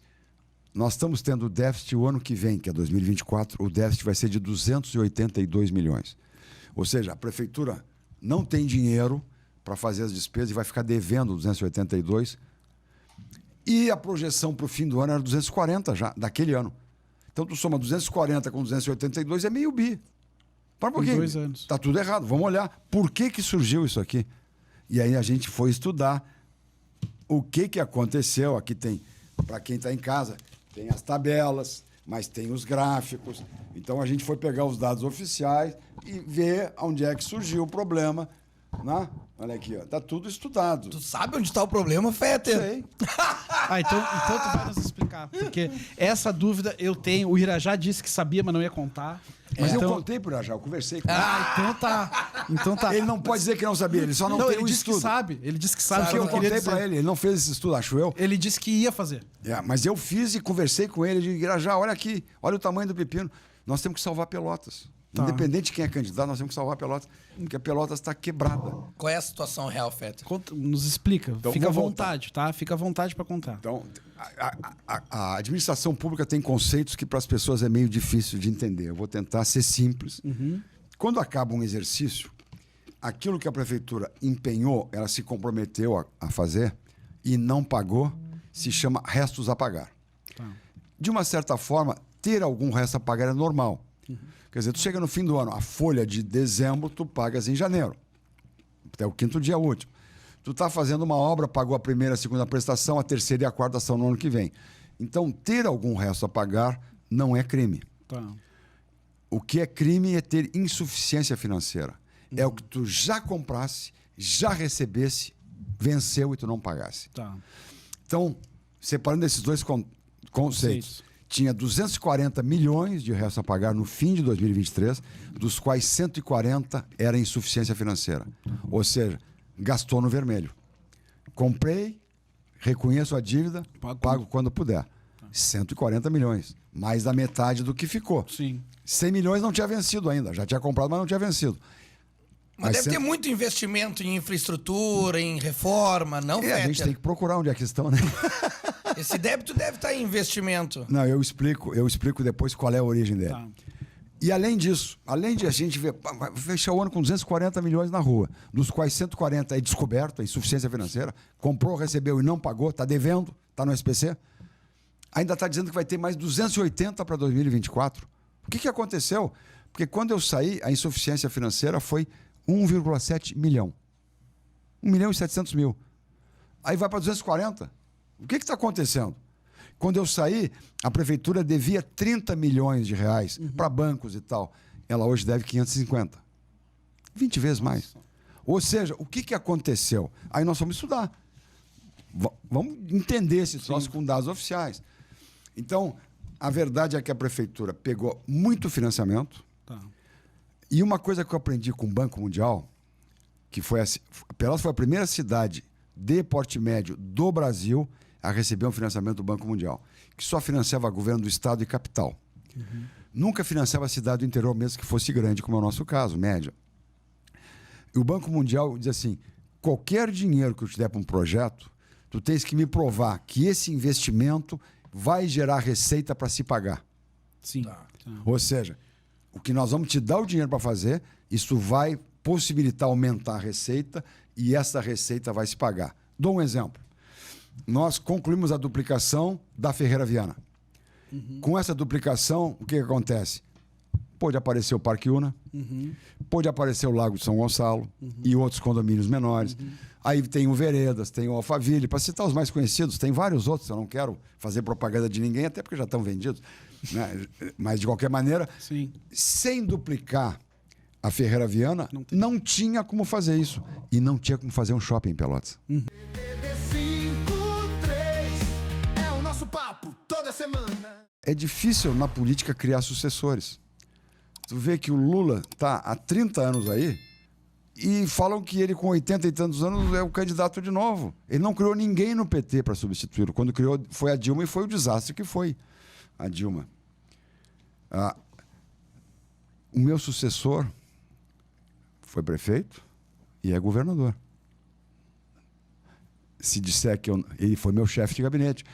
nós estamos tendo déficit o ano que vem, que é 2024, o déficit vai ser de 282 milhões. Ou seja, a prefeitura não tem dinheiro para fazer as despesas e vai ficar devendo 282. E a projeção para o fim do ano era 240 já, daquele ano. Então, tu soma 240 com 282, é meio bi. Para um pouquinho. 2 anos. Tá tudo errado. Vamos olhar por que surgiu isso aqui. E aí a gente foi estudar o que aconteceu. Aqui tem, para quem está em casa, tem as tabelas, mas tem os gráficos. Então, a gente foi pegar os dados oficiais e ver onde é que surgiu o problema. Né? Olha aqui, ó. Tá tudo estudado. Tu sabe onde está o problema, Fetter? Sei. Então tu vai nos explicar. Porque essa dúvida eu tenho. O Irajá disse que sabia, mas não ia contar. Mas então... eu contei pro Irajá, eu conversei com ele. Então tá. Ele não pode dizer que não sabia, ele só não tem ele o disse estudo. que sabe. Ele disse que sabe. Porque eu não queria contei dizer. pra ele, ele não fez esse estudo, acho eu. Ele disse que ia fazer. Mas eu fiz e conversei com ele, de Irajá, olha aqui, olha o tamanho do pepino. Nós temos que salvar Pelotas. Independente de quem é candidato, nós temos que salvar Pelotas, porque a Pelotas está quebrada. Qual é a situação real, Fetter? Nos explica. Então, Fica à vou vontade, tá? Fica à vontade para contar. Então, a administração pública tem conceitos que para as pessoas é meio difícil de entender. Eu vou tentar ser simples. Quando acaba um exercício, aquilo que a prefeitura empenhou, ela se comprometeu a fazer e não pagou, se chama restos a pagar. De uma certa forma, ter algum resto a pagar é normal. Quer dizer, tu chega no fim do ano, a folha de dezembro tu pagas em janeiro. Até o 5º dia útil. Tu está fazendo uma obra, pagou a primeira, a segunda prestação, a terceira e a quarta são no ano que vem. Então, ter algum resto a pagar não é crime. O que é crime é ter insuficiência financeira. É o que tu já comprasse, já recebesse, venceu e tu não pagasse. Então, separando esses dois conceitos, tinha 240 milhões de resto a pagar no fim de 2023, dos quais 140 era insuficiência financeira. Ou seja, gastou no vermelho. Comprei, reconheço a dívida, pago quando puder. 140 milhões. Mais da metade do que ficou. 100 milhões não tinha vencido ainda. Já tinha comprado, mas não tinha vencido. Mas deve ter muito investimento em infraestrutura, em reforma, não, Fetter? A gente tem que procurar onde é que estão, né? Esse débito deve estar em investimento. Não, eu explico depois qual é a origem dele. E além disso, além de a gente ver, vai fechar o ano com 240 milhões na rua, dos quais 140 é descoberto, é insuficiência financeira, comprou, recebeu e não pagou, está devendo, está no SPC, ainda está dizendo que vai ter mais 280 para 2024. O que aconteceu? Porque quando eu saí, a insuficiência financeira foi 1,7 milhão. 1 milhão e 700 mil. Aí vai para 240. O que está acontecendo? Quando eu saí, a prefeitura devia 30 milhões de reais para bancos e tal. Ela hoje deve 550. 20 vezes mais. Ou seja, o que aconteceu? Aí nós vamos estudar. Vamos entender esse troço com dados oficiais. Então, a verdade é que a prefeitura pegou muito financiamento. E uma coisa que eu aprendi com o Banco Mundial, que foi Pelotas foi a primeira cidade de porte médio do Brasil a receber um financiamento do Banco Mundial, que só financiava governo do estado e capital. Nunca financiava a cidade do interior, mesmo que fosse grande, como é o nosso caso, média. E o Banco Mundial diz assim, qualquer dinheiro que eu te der para um projeto, tu tens que me provar que esse investimento vai gerar receita para se pagar. Ou seja, o que nós vamos te dar o dinheiro para fazer, isso vai possibilitar aumentar a receita e essa receita vai se pagar. Dou um exemplo. Nós concluímos a duplicação da Ferreira Viana. Com essa duplicação, o que acontece? Pôde aparecer o Parque Una, pôde aparecer o Lago de São Gonçalo e outros condomínios menores. Aí tem o Veredas, tem o Alphaville, para citar os mais conhecidos, tem vários outros, eu não quero fazer propaganda de ninguém, até porque já estão vendidos. Né? Mas, de qualquer maneira, sem duplicar a Ferreira Viana, não tinha como fazer isso. E não tinha como fazer um shopping em Pelotas. TV53 é o nosso papo toda semana. É difícil na política criar sucessores. Tu vê que o Lula está há 30 anos aí e falam que ele, com 80 e tantos anos, é o candidato de novo. Ele não criou ninguém no PT para substituí-lo. Quando criou, foi a Dilma, e foi o desastre que foi a Dilma. O meu sucessor foi prefeito e é governador. Se disser que ele foi meu chefe de gabinete.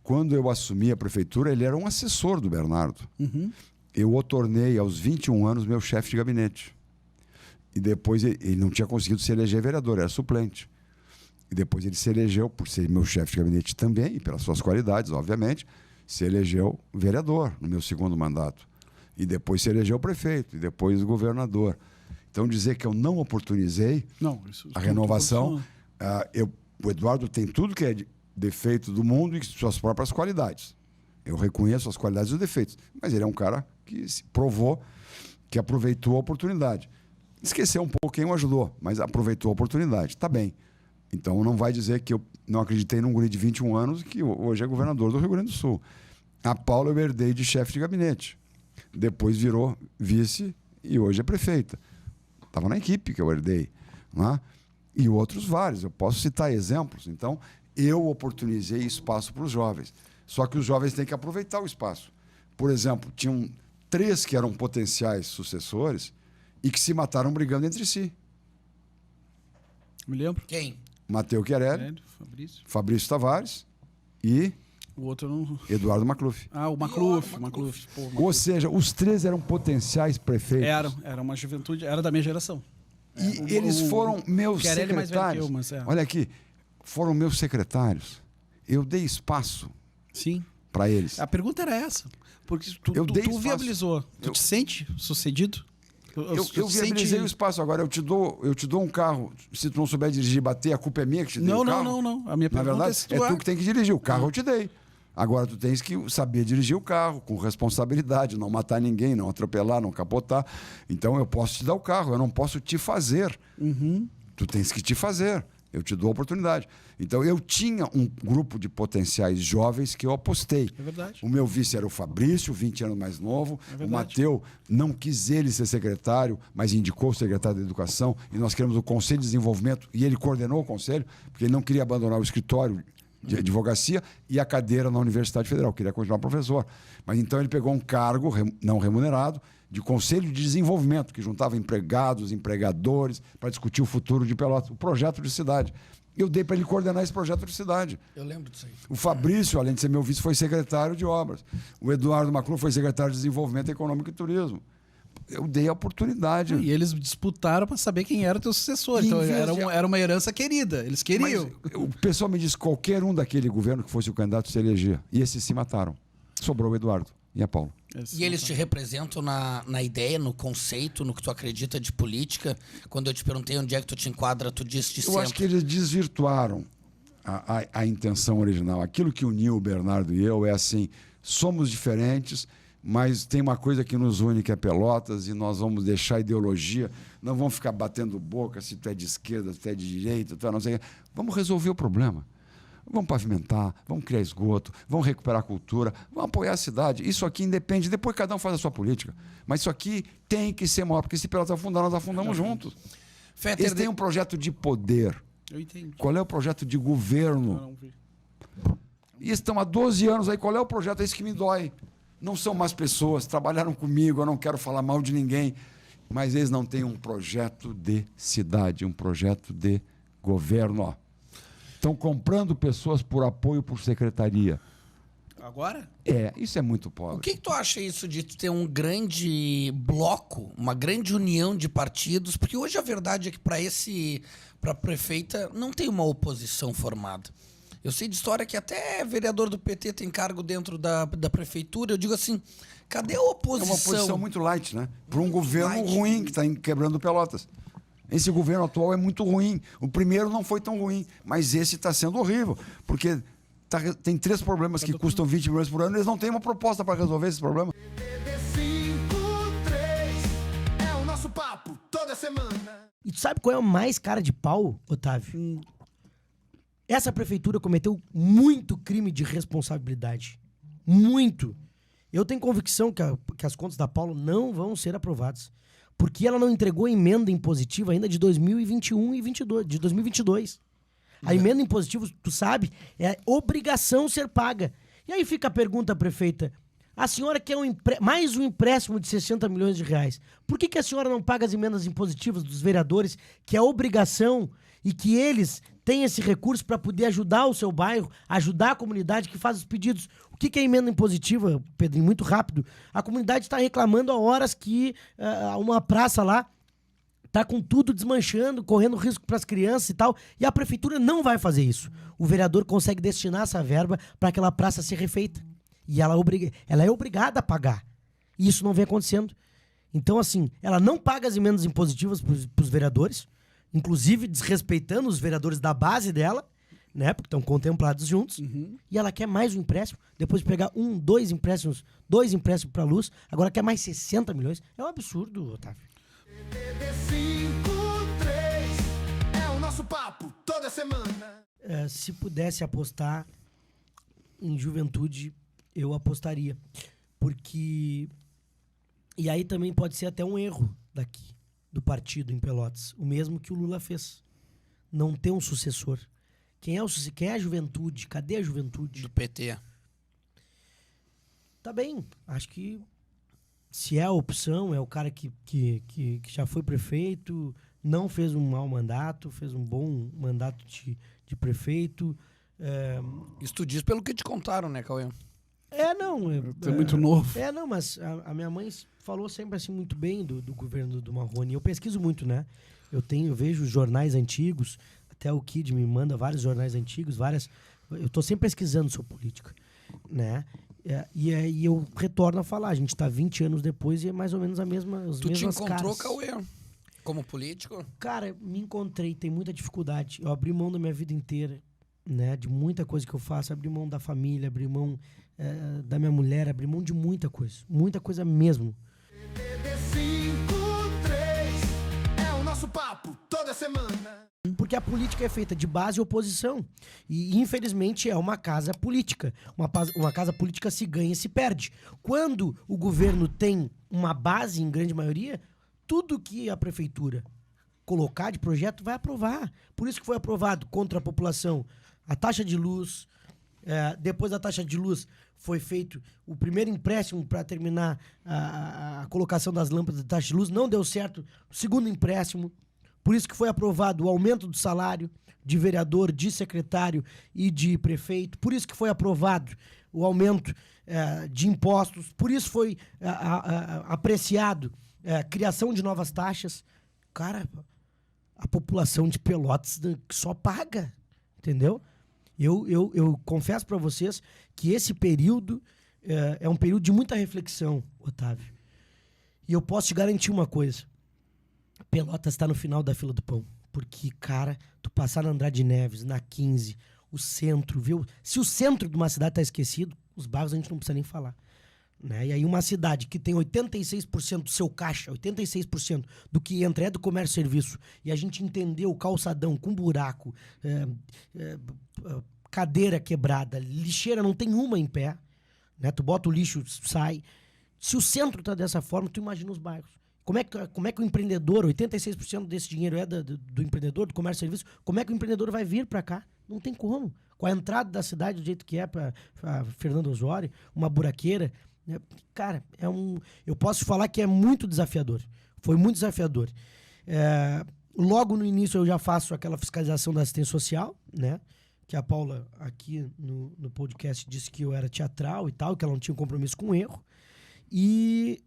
Quando eu assumi a prefeitura, ele era um assessor do Bernardo. Eu o tornei, aos 21 anos, meu chefe de gabinete. E depois ele não tinha conseguido se eleger vereador, era suplente. E depois ele se elegeu, por ser meu chefe de gabinete também, e pelas suas qualidades, obviamente, se elegeu vereador no meu segundo mandato. E depois se elegeu prefeito, e depois governador. Então, dizer que eu não oportunizei a renovação, o Eduardo tem tudo que é defeito do mundo e suas próprias qualidades. Eu reconheço as qualidades e os defeitos, mas ele é um cara que se provou que aproveitou a oportunidade. Esqueceu um pouco quem o ajudou, mas aproveitou a oportunidade. Está bem. Então não vai dizer que eu não acreditei num guri de 21 anos que hoje é governador do Rio Grande do Sul. A Paula eu herdei de chefe de gabinete. Depois virou vice e hoje é prefeita. Estava na equipe que eu herdei. Né? E outros vários. Eu posso citar exemplos. Então, eu oportunizei espaço para os jovens. Só que os jovens têm que aproveitar o espaço. Por exemplo, tinham 3 que eram potenciais sucessores e que se mataram brigando entre si. Me lembro. Quem? Mateu Chiarelli, Fabrício Tavares e o outro não... Eduardo Macluf. O Macluf. Ou seja, os 3 eram potenciais prefeitos. Era uma juventude, era da minha geração. E eles foram meus Chiarelli mais velho que secretários. eu, mas Olha aqui, foram meus secretários. Eu dei espaço para eles. A pergunta era essa. Porque tu viabilizou. Tu te sente sucedido? Eu viabilizei o espaço. Agora, eu te dou um carro. Se tu não souber dirigir e bater, a culpa é minha que te dei o carro? Não. A minha pergunta Na verdade, é tu que tem que dirigir. O carro eu te dei. Agora, tu tens que saber dirigir o carro com responsabilidade, não matar ninguém, não atropelar, não capotar. Então, eu posso te dar o carro, eu não posso te fazer. Tu tens que te fazer. Eu te dou a oportunidade. Então, eu tinha um grupo de potenciais jovens que eu apostei. É verdade. O meu vice era o Fabrício, 20 anos mais novo. O Mateu não quis ele ser secretário, mas indicou o secretário da Educação. E nós criamos o Conselho de Desenvolvimento, e ele coordenou o conselho, porque ele não queria abandonar o escritório de advocacia e a cadeira na Universidade Federal, queria continuar professor. Mas então ele pegou um cargo não remunerado de Conselho de Desenvolvimento, que juntava empregados, empregadores, para discutir o futuro de Pelotas, o projeto de cidade. Eu dei para ele coordenar esse projeto de cidade. Eu lembro disso aí. O Fabrício, além de ser meu vice, foi secretário de obras. O Eduardo Macluf foi secretário de Desenvolvimento Econômico e Turismo. Eu dei a oportunidade. E eles disputaram para saber quem era o teu sucessor. Então era uma herança querida. Eles queriam. Mas o pessoal me disse que qualquer um daquele governo que fosse o candidato se elegia. E esses se mataram. Sobrou o Eduardo e a Paula. E eles te representam na ideia, no conceito, no que tu acredita de política? Quando eu te perguntei onde é que tu te enquadra, tu disse Eu acho que eles desvirtuaram a intenção original. Aquilo que uniu o Bernardo e eu é assim, somos diferentes, mas tem uma coisa que nos une, que é Pelotas, e nós vamos deixar a ideologia, não vamos ficar batendo boca se tu é de esquerda, se tu é de direita, tu é não sei o quê. Vamos resolver o problema. Vamos pavimentar, vamos criar esgoto, vamos recuperar a cultura, vamos apoiar a cidade. Isso aqui independe, depois cada um faz a sua política. Mas isso aqui tem que ser maior, porque se Pelotas afundar, nós afundamos juntos. Eles têm um projeto de poder. Eu entendi. Qual é o projeto de governo? Eu não vi. E estão há 12 anos aí, qual é o projeto? É isso que me dói. Não são más pessoas, trabalharam comigo, eu não quero falar mal de ninguém, mas eles não têm um projeto de cidade, um projeto de governo, ó. Estão comprando pessoas por apoio por secretaria. Agora? Isso é muito pobre. O que tu acha isso de tu ter um grande bloco, uma grande união de partidos? Porque hoje a verdade é que para prefeita não tem uma oposição formada. Eu sei de história que até vereador do PT tem cargo dentro da prefeitura. Eu digo assim, cadê a oposição? É uma oposição muito light, né? Para um governo ruim que está quebrando Pelotas. Esse governo atual é muito ruim. O primeiro não foi tão ruim, mas esse está sendo horrível. Porque tem 3 problemas que custam 20 milhões por ano, eles não têm uma proposta para resolver esses problemas. É o nosso papo toda semana. E tu sabe qual é a mais cara de pau, Otávio? Essa prefeitura cometeu muito crime de responsabilidade. Muito. Eu tenho convicção que as contas da Paula não vão ser aprovadas. Porque ela não entregou emenda impositiva ainda de 2021 e 2022. A emenda impositiva, tu sabe, é obrigação ser paga. E aí fica a pergunta, prefeita. A senhora quer mais um empréstimo de 60 milhões de reais. Por que a senhora não paga as emendas impositivas dos vereadores, que é obrigação, e que eles têm esse recurso para poder ajudar o seu bairro, ajudar a comunidade que faz os pedidos? O que é emenda impositiva, Pedrinho? Muito rápido. A comunidade está reclamando há horas que uma praça lá tá com tudo desmanchando, correndo risco para as crianças e tal, e a prefeitura não vai fazer isso. O vereador consegue destinar essa verba para aquela praça ser refeita. E ela é obrigada a pagar. E isso não vem acontecendo. Então, assim, ela não paga as emendas impositivas para os vereadores, inclusive desrespeitando os vereadores da base dela, né? Porque estão contemplados juntos. E ela quer mais um empréstimo, depois de pegar dois empréstimos para a luz, agora quer mais 60 milhões. É um absurdo, Otávio. É o nosso papo toda semana. Se pudesse apostar em juventude, eu apostaria. Porque... E aí também pode ser até um erro daqui, do partido em Pelotas. O mesmo que o Lula fez. Não ter um sucessor. Quem é a juventude? Cadê a juventude? Do PT. Tá bem. Acho que se é a opção, é o cara que já foi prefeito, não fez um mau mandato, fez um bom mandato de prefeito. Isso tu diz pelo que te contaram, né, Cauê? Não. É muito novo. Não, mas a minha mãe falou sempre assim muito bem do governo do Marrone. Eu pesquiso muito, né? Eu vejo jornais antigos, até o Kid me manda vários jornais antigos, eu tô sempre pesquisando sobre política, né? E aí eu retorno a falar, a gente tá 20 anos depois e é mais ou menos as mesmas caras. Tu te encontrou, Cauê, como político? Cara, me encontrei, tem muita dificuldade. Eu abri mão da minha vida inteira, né? De muita coisa que eu faço, abri mão da família, abri mão da minha mulher, abri mão de muita coisa mesmo. É o nosso papo toda semana. Porque a política é feita de base e oposição. E, infelizmente, é uma casa política. Uma casa política se ganha e se perde. Quando o governo tem uma base, em grande maioria, tudo que a prefeitura colocar de projeto vai aprovar. Por isso que foi aprovado contra a população a taxa de luz. Depois da taxa de luz foi feito o primeiro empréstimo para terminar a colocação das lâmpadas de taxa de luz. Não deu certo. O segundo empréstimo. Por isso que foi aprovado o aumento do salário de vereador, de secretário e de prefeito. Por isso que foi aprovado o aumento de impostos. Por isso foi apreciado a criação de novas taxas. Cara, a população de Pelotas só paga, entendeu? Eu confesso para vocês que esse período é um período de muita reflexão, Otávio. E eu posso te garantir uma coisa. Pelotas está no final da fila do pão. Porque, cara, tu passar na Andrade Neves, na 15, o centro, viu? Se o centro de uma cidade tá esquecido, os bairros a gente não precisa nem falar. Né? E aí uma cidade que tem 86% do seu caixa, 86% do que entra é do comércio e serviço, e a gente entendeu o calçadão com buraco, cadeira quebrada, lixeira não tem uma em pé, né? Tu bota o lixo, sai. Se o centro tá dessa forma, tu imagina os bairros. Como é que o empreendedor, 86% desse dinheiro é do empreendedor, do comércio e serviço, como é que o empreendedor vai vir para cá? Não tem como. Com a entrada da cidade do jeito que é para Fernando Osório, uma buraqueira, cara, eu posso falar que é muito desafiador. Foi muito desafiador. Logo no início eu já faço aquela fiscalização da assistência social, né? Que a Paula aqui no podcast disse que eu era teatral e tal, que ela não tinha compromisso com o erro. E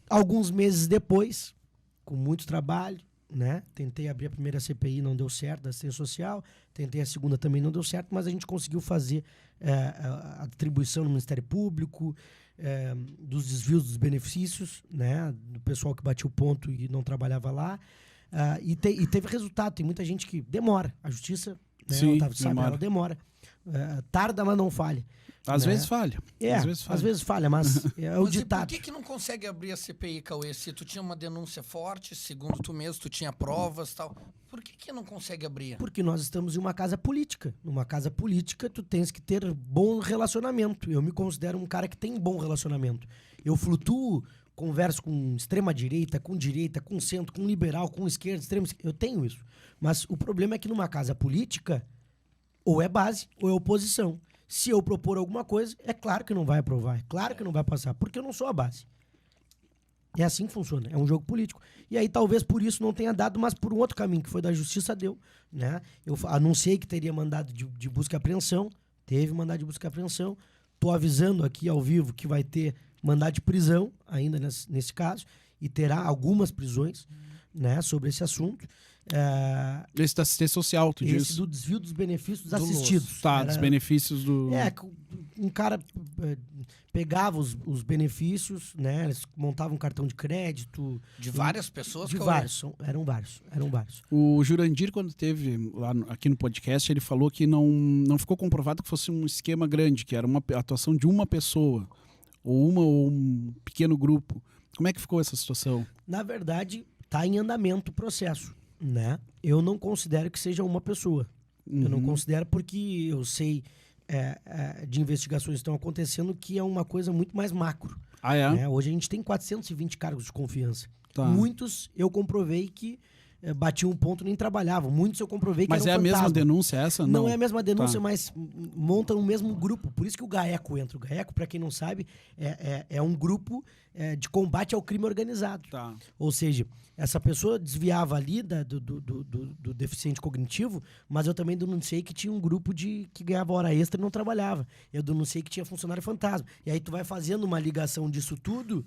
alguns meses depois, com muito trabalho, né? Tentei abrir a primeira CPI, não deu certo, da assistência social. Tentei a segunda, também não deu certo, mas a gente conseguiu fazer a atribuição no Ministério Público, dos desvios dos benefícios, né? Do pessoal que batia o ponto e não trabalhava lá. E teve resultado. Tem muita gente que demora. A justiça Né? Sim, Otávio, sabe, demora. ela demora. Tarda, mas não falha. Às né? vezes falha. Às vezes falha, mas é o Mas e ditado. por que não consegue abrir a CPI, Cauê? Se tu tinha uma denúncia forte, segundo tu mesmo, tu tinha provas e tal. Por que não consegue abrir? Porque nós estamos em uma casa política. Numa casa política, tu tens que ter bom relacionamento. Eu me considero um cara que tem bom relacionamento. Eu flutuo, converso com extrema-direita, com centro, com liberal, com esquerda, extrema esquerda. Eu tenho isso. Mas o problema é que numa casa política, ou é base ou é oposição. Se eu propor alguma coisa, é claro que não vai aprovar, é claro que não vai passar, porque eu não sou a base. É assim que funciona, é um jogo político. E aí talvez por isso não tenha dado, mas por um outro caminho, que foi da justiça, deu. Né? Eu anunciei que teria mandado de busca e apreensão, teve mandado de busca e apreensão. Estou avisando aqui ao vivo que vai ter mandado de prisão ainda nesse caso, e terá algumas prisões, né, sobre esse assunto. Esse da assistência social, tu diz? Esse do desvio dos benefícios dos assistidos. Tá, dos benefícios do... Um cara pegava os benefícios, né? Eles montavam um cartão de crédito. De várias pessoas? De vários, eram vários. O Jurandir, quando esteve lá aqui no podcast, ele falou que não ficou comprovado que fosse um esquema grande, que era uma atuação de uma pessoa, ou um pequeno grupo. Como é que ficou essa situação? Na verdade, está em andamento o processo, né? Eu não considero que seja uma pessoa. Eu não considero, porque eu sei de investigações que estão acontecendo, que é uma coisa muito mais macro. Ah, é? Né? Hoje a gente tem 420 cargos de confiança. Tá. Muitos eu comprovei que batiam um ponto e nem trabalhavam. Muitos eu comprovei que Mas eram é a mesma fantasma. denúncia essa? Não é a mesma denúncia, Tá. mas montam o mesmo grupo. Por isso que o GAECO entra. O GAECO, para quem não sabe, é um grupo de combate ao crime organizado. Tá. Ou seja, essa pessoa desviava ali do deficiente cognitivo, mas eu também denunciei que tinha um grupo que ganhava hora extra e não trabalhava. Eu denunciei que tinha funcionário fantasma. E aí tu vai fazendo uma ligação disso tudo,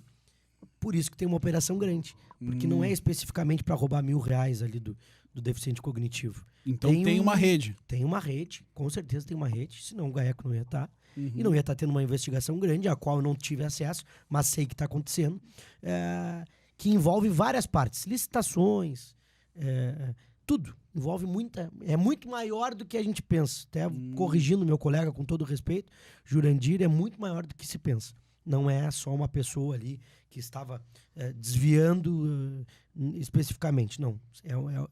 por isso que tem uma operação grande. Porque não é especificamente para roubar R$1.000 ali do deficiente cognitivo. Então tem uma rede. Tem uma rede, com certeza tem uma rede, senão o GAECO não ia estar. E não ia estar tendo uma investigação grande, a qual eu não tive acesso, mas sei que está acontecendo, que envolve várias partes, licitações, tudo. Envolve é muito maior do que a gente pensa. Até corrigindo meu colega com todo respeito, Jurandir, é muito maior do que se pensa. Não é só uma pessoa ali que estava desviando especificamente. Não.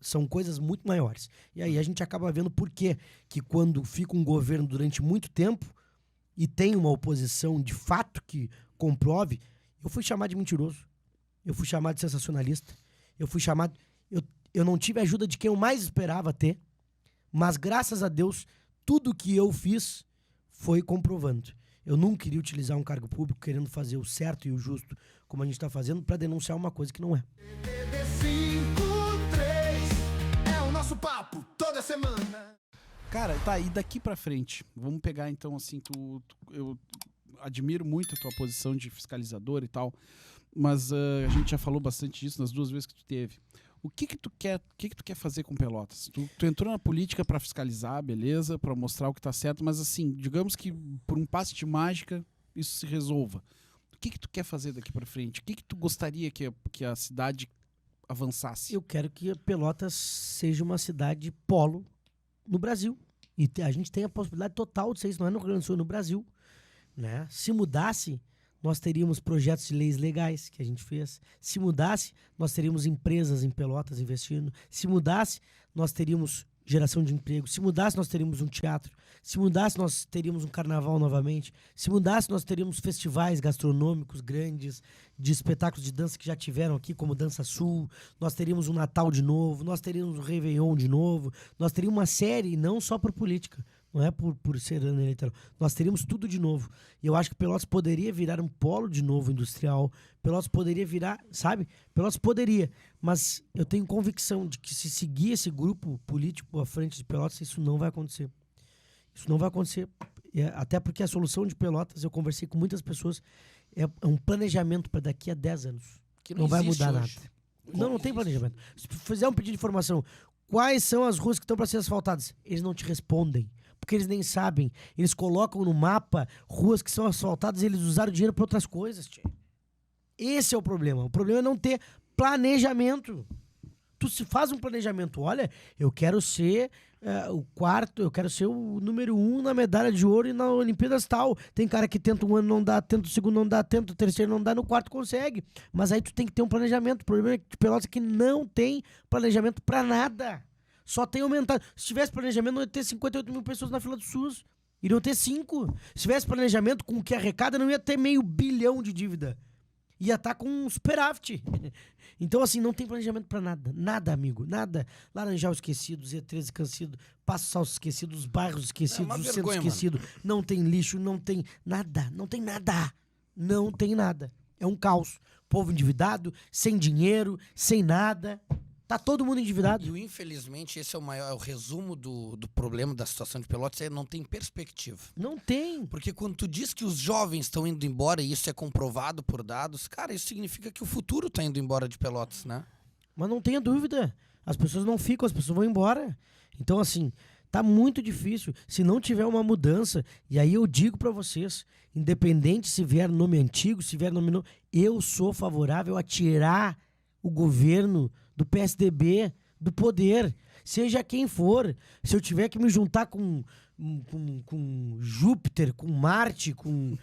São coisas muito maiores. E aí a gente acaba vendo por que quando fica um governo durante muito tempo e tem uma oposição de fato que comprove, eu fui chamado de mentiroso. Eu fui chamado de sensacionalista. Eu fui chamado... Eu não tive a ajuda de quem eu mais esperava ter, mas graças a Deus, tudo que eu fiz foi comprovando. Eu nunca queria utilizar um cargo público querendo fazer o certo e o justo, como a gente está fazendo, para denunciar uma coisa que não é. É o nosso papo toda semana. Cara, tá, e daqui pra frente? Vamos pegar então, assim, eu admiro muito a tua posição de fiscalizador e tal, mas a gente já falou bastante disso nas 2 vezes que tu teve. O que tu quer fazer com Pelotas? Tu entrou na política para fiscalizar, beleza, para mostrar o que tá certo, mas assim, digamos que por um passe de mágica isso se resolva. O que tu quer fazer daqui para frente? O que tu gostaria que a cidade avançasse? Eu quero que Pelotas seja uma cidade polo no Brasil. E a gente tem a possibilidade total de ser isso, não é no Rio Grande do Sul, no Brasil. Né? Se mudasse, nós teríamos projetos de leis legais que a gente fez. Se mudasse, nós teríamos empresas em Pelotas investindo. Se mudasse, nós teríamos geração de emprego. Se mudasse, nós teríamos um teatro. Se mudasse, nós teríamos um carnaval novamente. Se mudasse, nós teríamos festivais gastronômicos grandes, de espetáculos de dança que já tiveram aqui, como Dança Sul. Nós teríamos um Natal de novo. Nós teríamos um Réveillon de novo. Nós teríamos uma série, não só por política. Não é por ser ano eleitoral. Nós teríamos tudo de novo. E eu acho que Pelotas poderia virar um polo de novo industrial. Pelotas poderia virar, sabe? Pelotas poderia. Mas eu tenho convicção de que se seguir esse grupo político à frente de Pelotas, isso não vai acontecer. Isso não vai acontecer. Até porque a solução de Pelotas, eu conversei com muitas pessoas, é um planejamento para daqui a 10 anos. Que não vai mudar hoje. nada. Não tem planejamento. Se fizer um pedido de informação, quais são as ruas que estão para ser asfaltadas? Eles não te respondem. Porque eles nem sabem. Eles colocam no mapa ruas que são asfaltadas e eles usaram dinheiro para outras coisas. Esse é o problema. O problema é não ter planejamento. tu se faz um planejamento, olha, eu quero ser o quarto, eu quero ser o número 1 na medalha de ouro e na Olimpíadas tal. Tem cara que tenta um ano não dá, tenta o segundo não dá, tenta o terceiro não dá, no quarto consegue. Mas aí tu tem que ter um planejamento. O problema é que Pelotas que não tem planejamento pra nada. Só tem aumentado. Se tivesse planejamento, não ia ter 58 mil pessoas na fila do SUS. Iriam ter 5. Se tivesse planejamento com o que arrecada, não ia ter $500 bilhão de dívida. Ia estar com um superávit. Então, assim, não tem planejamento pra nada. Nada, amigo. Nada. Laranjal esquecido, Z13 esquecido, Passo Salso esquecido, os bairros esquecidos, o centro esquecido. Não tem lixo, não tem nada. Não tem nada. Não tem nada. É um caos. Povo endividado, sem dinheiro, sem nada. Tá todo mundo endividado. E infelizmente esse é o resumo do problema da situação de Pelotas, não tem perspectiva. Não tem. Porque quando tu diz que os jovens estão indo embora, e isso é comprovado por dados, cara, isso significa que o futuro tá indo embora de Pelotas, né? Mas não tenha dúvida. As pessoas não ficam, as pessoas vão embora. Então, assim, tá muito difícil. Se não tiver uma mudança, e aí eu digo pra vocês, independente se vier nome antigo, se vier nome novo, eu sou favorável a tirar o governo do PSDB do poder, seja quem for. Se eu tiver que me juntar com Júpiter, com Marte, com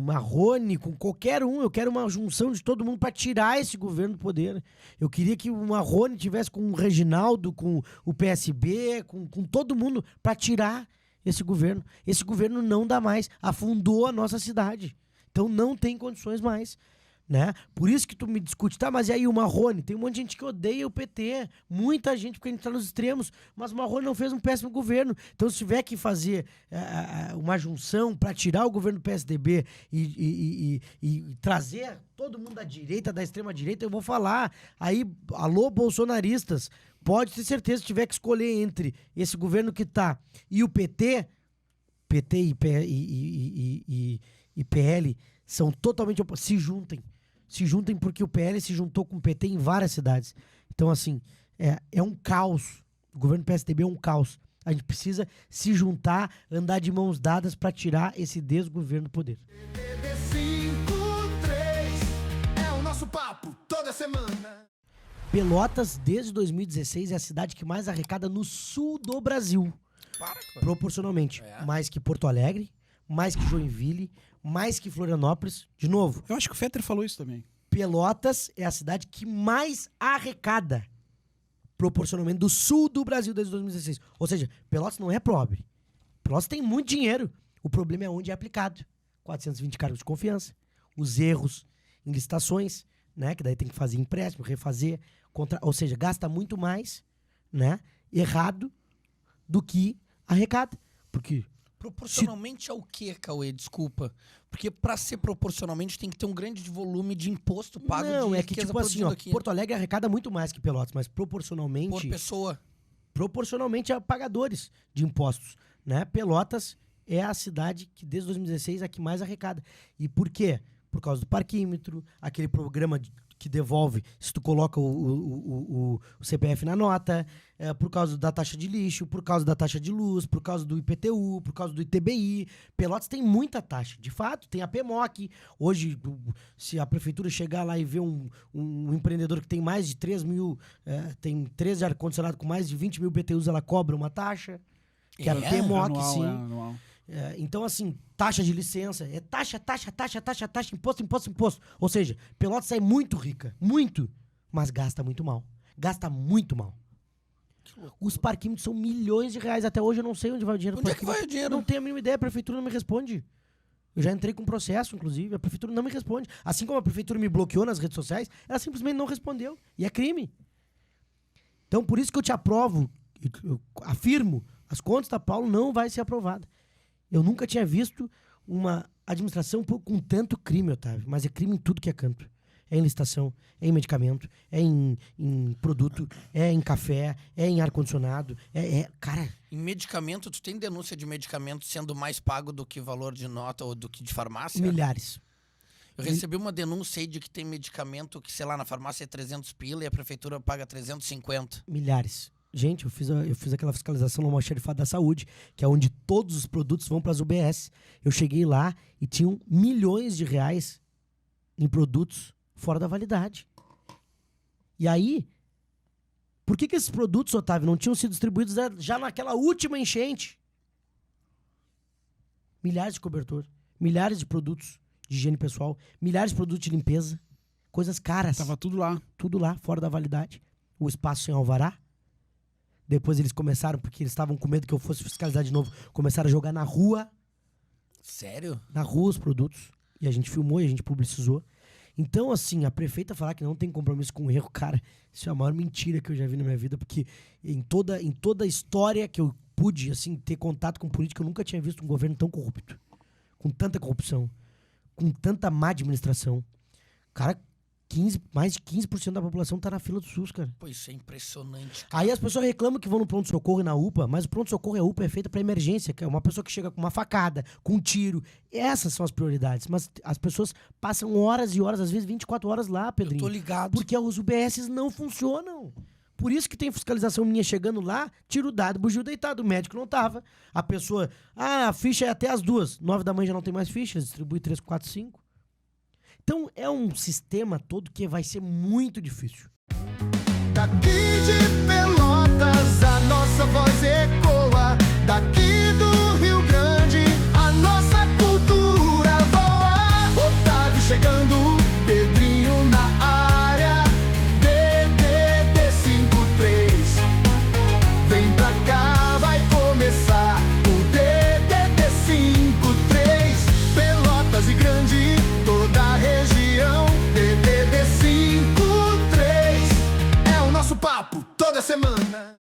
Marrone, com qualquer um, eu quero uma junção de todo mundo para tirar esse governo do poder. Eu queria que o Marrone tivesse com o Reginaldo, com o PSB, com todo mundo para tirar esse governo. Esse governo não dá mais, afundou a nossa cidade. Então não tem condições mais. Né? Por isso que tu me discute, tá, mas e aí o Marrone? Tem um monte de gente que odeia o PT, muita gente, porque a gente tá nos extremos, mas o Marrone não fez um péssimo governo. Então se tiver que fazer uma junção para tirar o governo do PSDB e trazer todo mundo da direita, da extrema direita, eu vou falar. Aí, alô bolsonaristas, pode ter certeza, se tiver que escolher entre esse governo que tá e o PT e PL são totalmente opostos, se juntem porque o PL se juntou com o PT em várias cidades. Então, assim, é um caos. O governo do PSDB é um caos. A gente precisa se juntar, andar de mãos dadas para tirar esse desgoverno do poder. É o nosso papo toda semana. Pelotas, desde 2016, é a cidade que mais arrecada no sul do Brasil. Proporcionalmente. Mais que Porto Alegre, mais que Joinville, mais que Florianópolis. De novo. Eu acho que o Fetter falou isso também. Pelotas é a cidade que mais arrecada proporcionalmente do sul do Brasil desde 2016. Ou seja, Pelotas não é pobre. Pelotas tem muito dinheiro. O problema é onde é aplicado. 420 cargos de confiança, os erros em licitações, né, que daí tem que fazer empréstimo, refazer, ou seja, gasta muito mais, né, errado do que arrecada. Porque proporcionalmente ao quê, Cauê? Desculpa. Porque pra ser proporcionalmente tem que ter um grande volume de imposto pago. Não, de é que tipo assim, ó, aqui. Porto Alegre arrecada muito mais que Pelotas, mas proporcionalmente... Por pessoa. Proporcionalmente a pagadores de impostos, né? Pelotas é a cidade que desde 2016 é a que mais arrecada. E por quê? Por causa do parquímetro, aquele programa que devolve se tu coloca o CPF na nota, por causa da taxa de lixo, por causa da taxa de luz, por causa do IPTU, por causa do ITBI. Pelotas tem muita taxa. De fato, tem a PMOC. Hoje, se a prefeitura chegar lá e ver um empreendedor que tem mais de 3 mil, tem 13 ar-condicionado com mais de 20 mil IPTUs, ela cobra uma taxa. Que é a PMOC, anual, sim. Anual. Então, assim, taxa de licença, taxa, imposto. Ou seja, Pelotas é muito rica, muito, mas gasta muito mal. Gasta muito mal. Os parquímetros são milhões de reais. Até hoje eu não sei onde vai o dinheiro. Onde é que vai o dinheiro? Não tenho a mínima ideia, a prefeitura não me responde. Eu já entrei com processo, inclusive, a prefeitura não me responde. Assim como a prefeitura me bloqueou nas redes sociais, ela simplesmente não respondeu. E é crime. Então, por isso que eu te aprovo, eu afirmo, as contas da Paulo não vai ser aprovada. Eu nunca tinha visto uma administração com tanto crime, Otávio. Mas é crime em tudo que é canto. É em licitação, é em medicamento, é em produto, é em café, é em ar-condicionado. Cara... Em medicamento, tu tem denúncia de medicamento sendo mais pago do que valor de nota ou do que de farmácia? Milhares. Eu recebi uma denúncia aí de que tem medicamento que, sei lá, na farmácia é 300 pila e a prefeitura paga 350. Milhares. Gente, eu fiz aquela fiscalização no almoxarifado da saúde, que é onde todos os produtos vão para as UBS. Eu cheguei lá e tinham milhões de reais em produtos fora da validade. E aí, Por que esses produtos, Otávio, não tinham sido distribuídos já naquela última enchente? Milhares de cobertor, milhares de produtos de higiene pessoal, milhares de produtos de limpeza, coisas caras. Tava tudo lá. Tudo lá, fora da validade. O espaço sem alvará. Depois eles começaram, porque eles estavam com medo que eu fosse fiscalizar de novo, começaram a jogar na rua. Sério? Na rua os produtos. E a gente filmou e a gente publicizou. Então, assim, a prefeita falar que não tem compromisso com o erro, cara, isso é a maior mentira que eu já vi na minha vida, porque em toda a história que eu pude, assim, ter contato com política, eu nunca tinha visto um governo tão corrupto. Com tanta corrupção. Com tanta má administração. Cara, mais de 15% da população tá na fila do SUS, cara. Pô, isso é impressionante. Cara. Aí as pessoas reclamam que vão no pronto-socorro e na UPA, mas o pronto-socorro e a UPA é feita pra emergência, que é uma pessoa que chega com uma facada, com um tiro. Essas são as prioridades. Mas as pessoas passam horas e horas, às vezes 24 horas lá, Pedrinho. Eu tô ligado. Porque os UBSs não funcionam. Por isso que tem fiscalização minha chegando lá, tira o dado, bugio deitado, o médico não tava. A pessoa, a ficha é até as 2, 9 da manhã já não tem mais ficha, distribui 3, 4, 5. Então é um sistema todo que vai ser muito difícil. Daqui de Pelotas a nossa voz ecoa. Daqui do Rio Grande a nossa cultura voa. Otávio chegando, Pedrinho na área. DDD 53. Vem pra cá, vai começar o DDD 53. Pelotas e Grande, toda a região. DDD 53 é o nosso papo toda semana.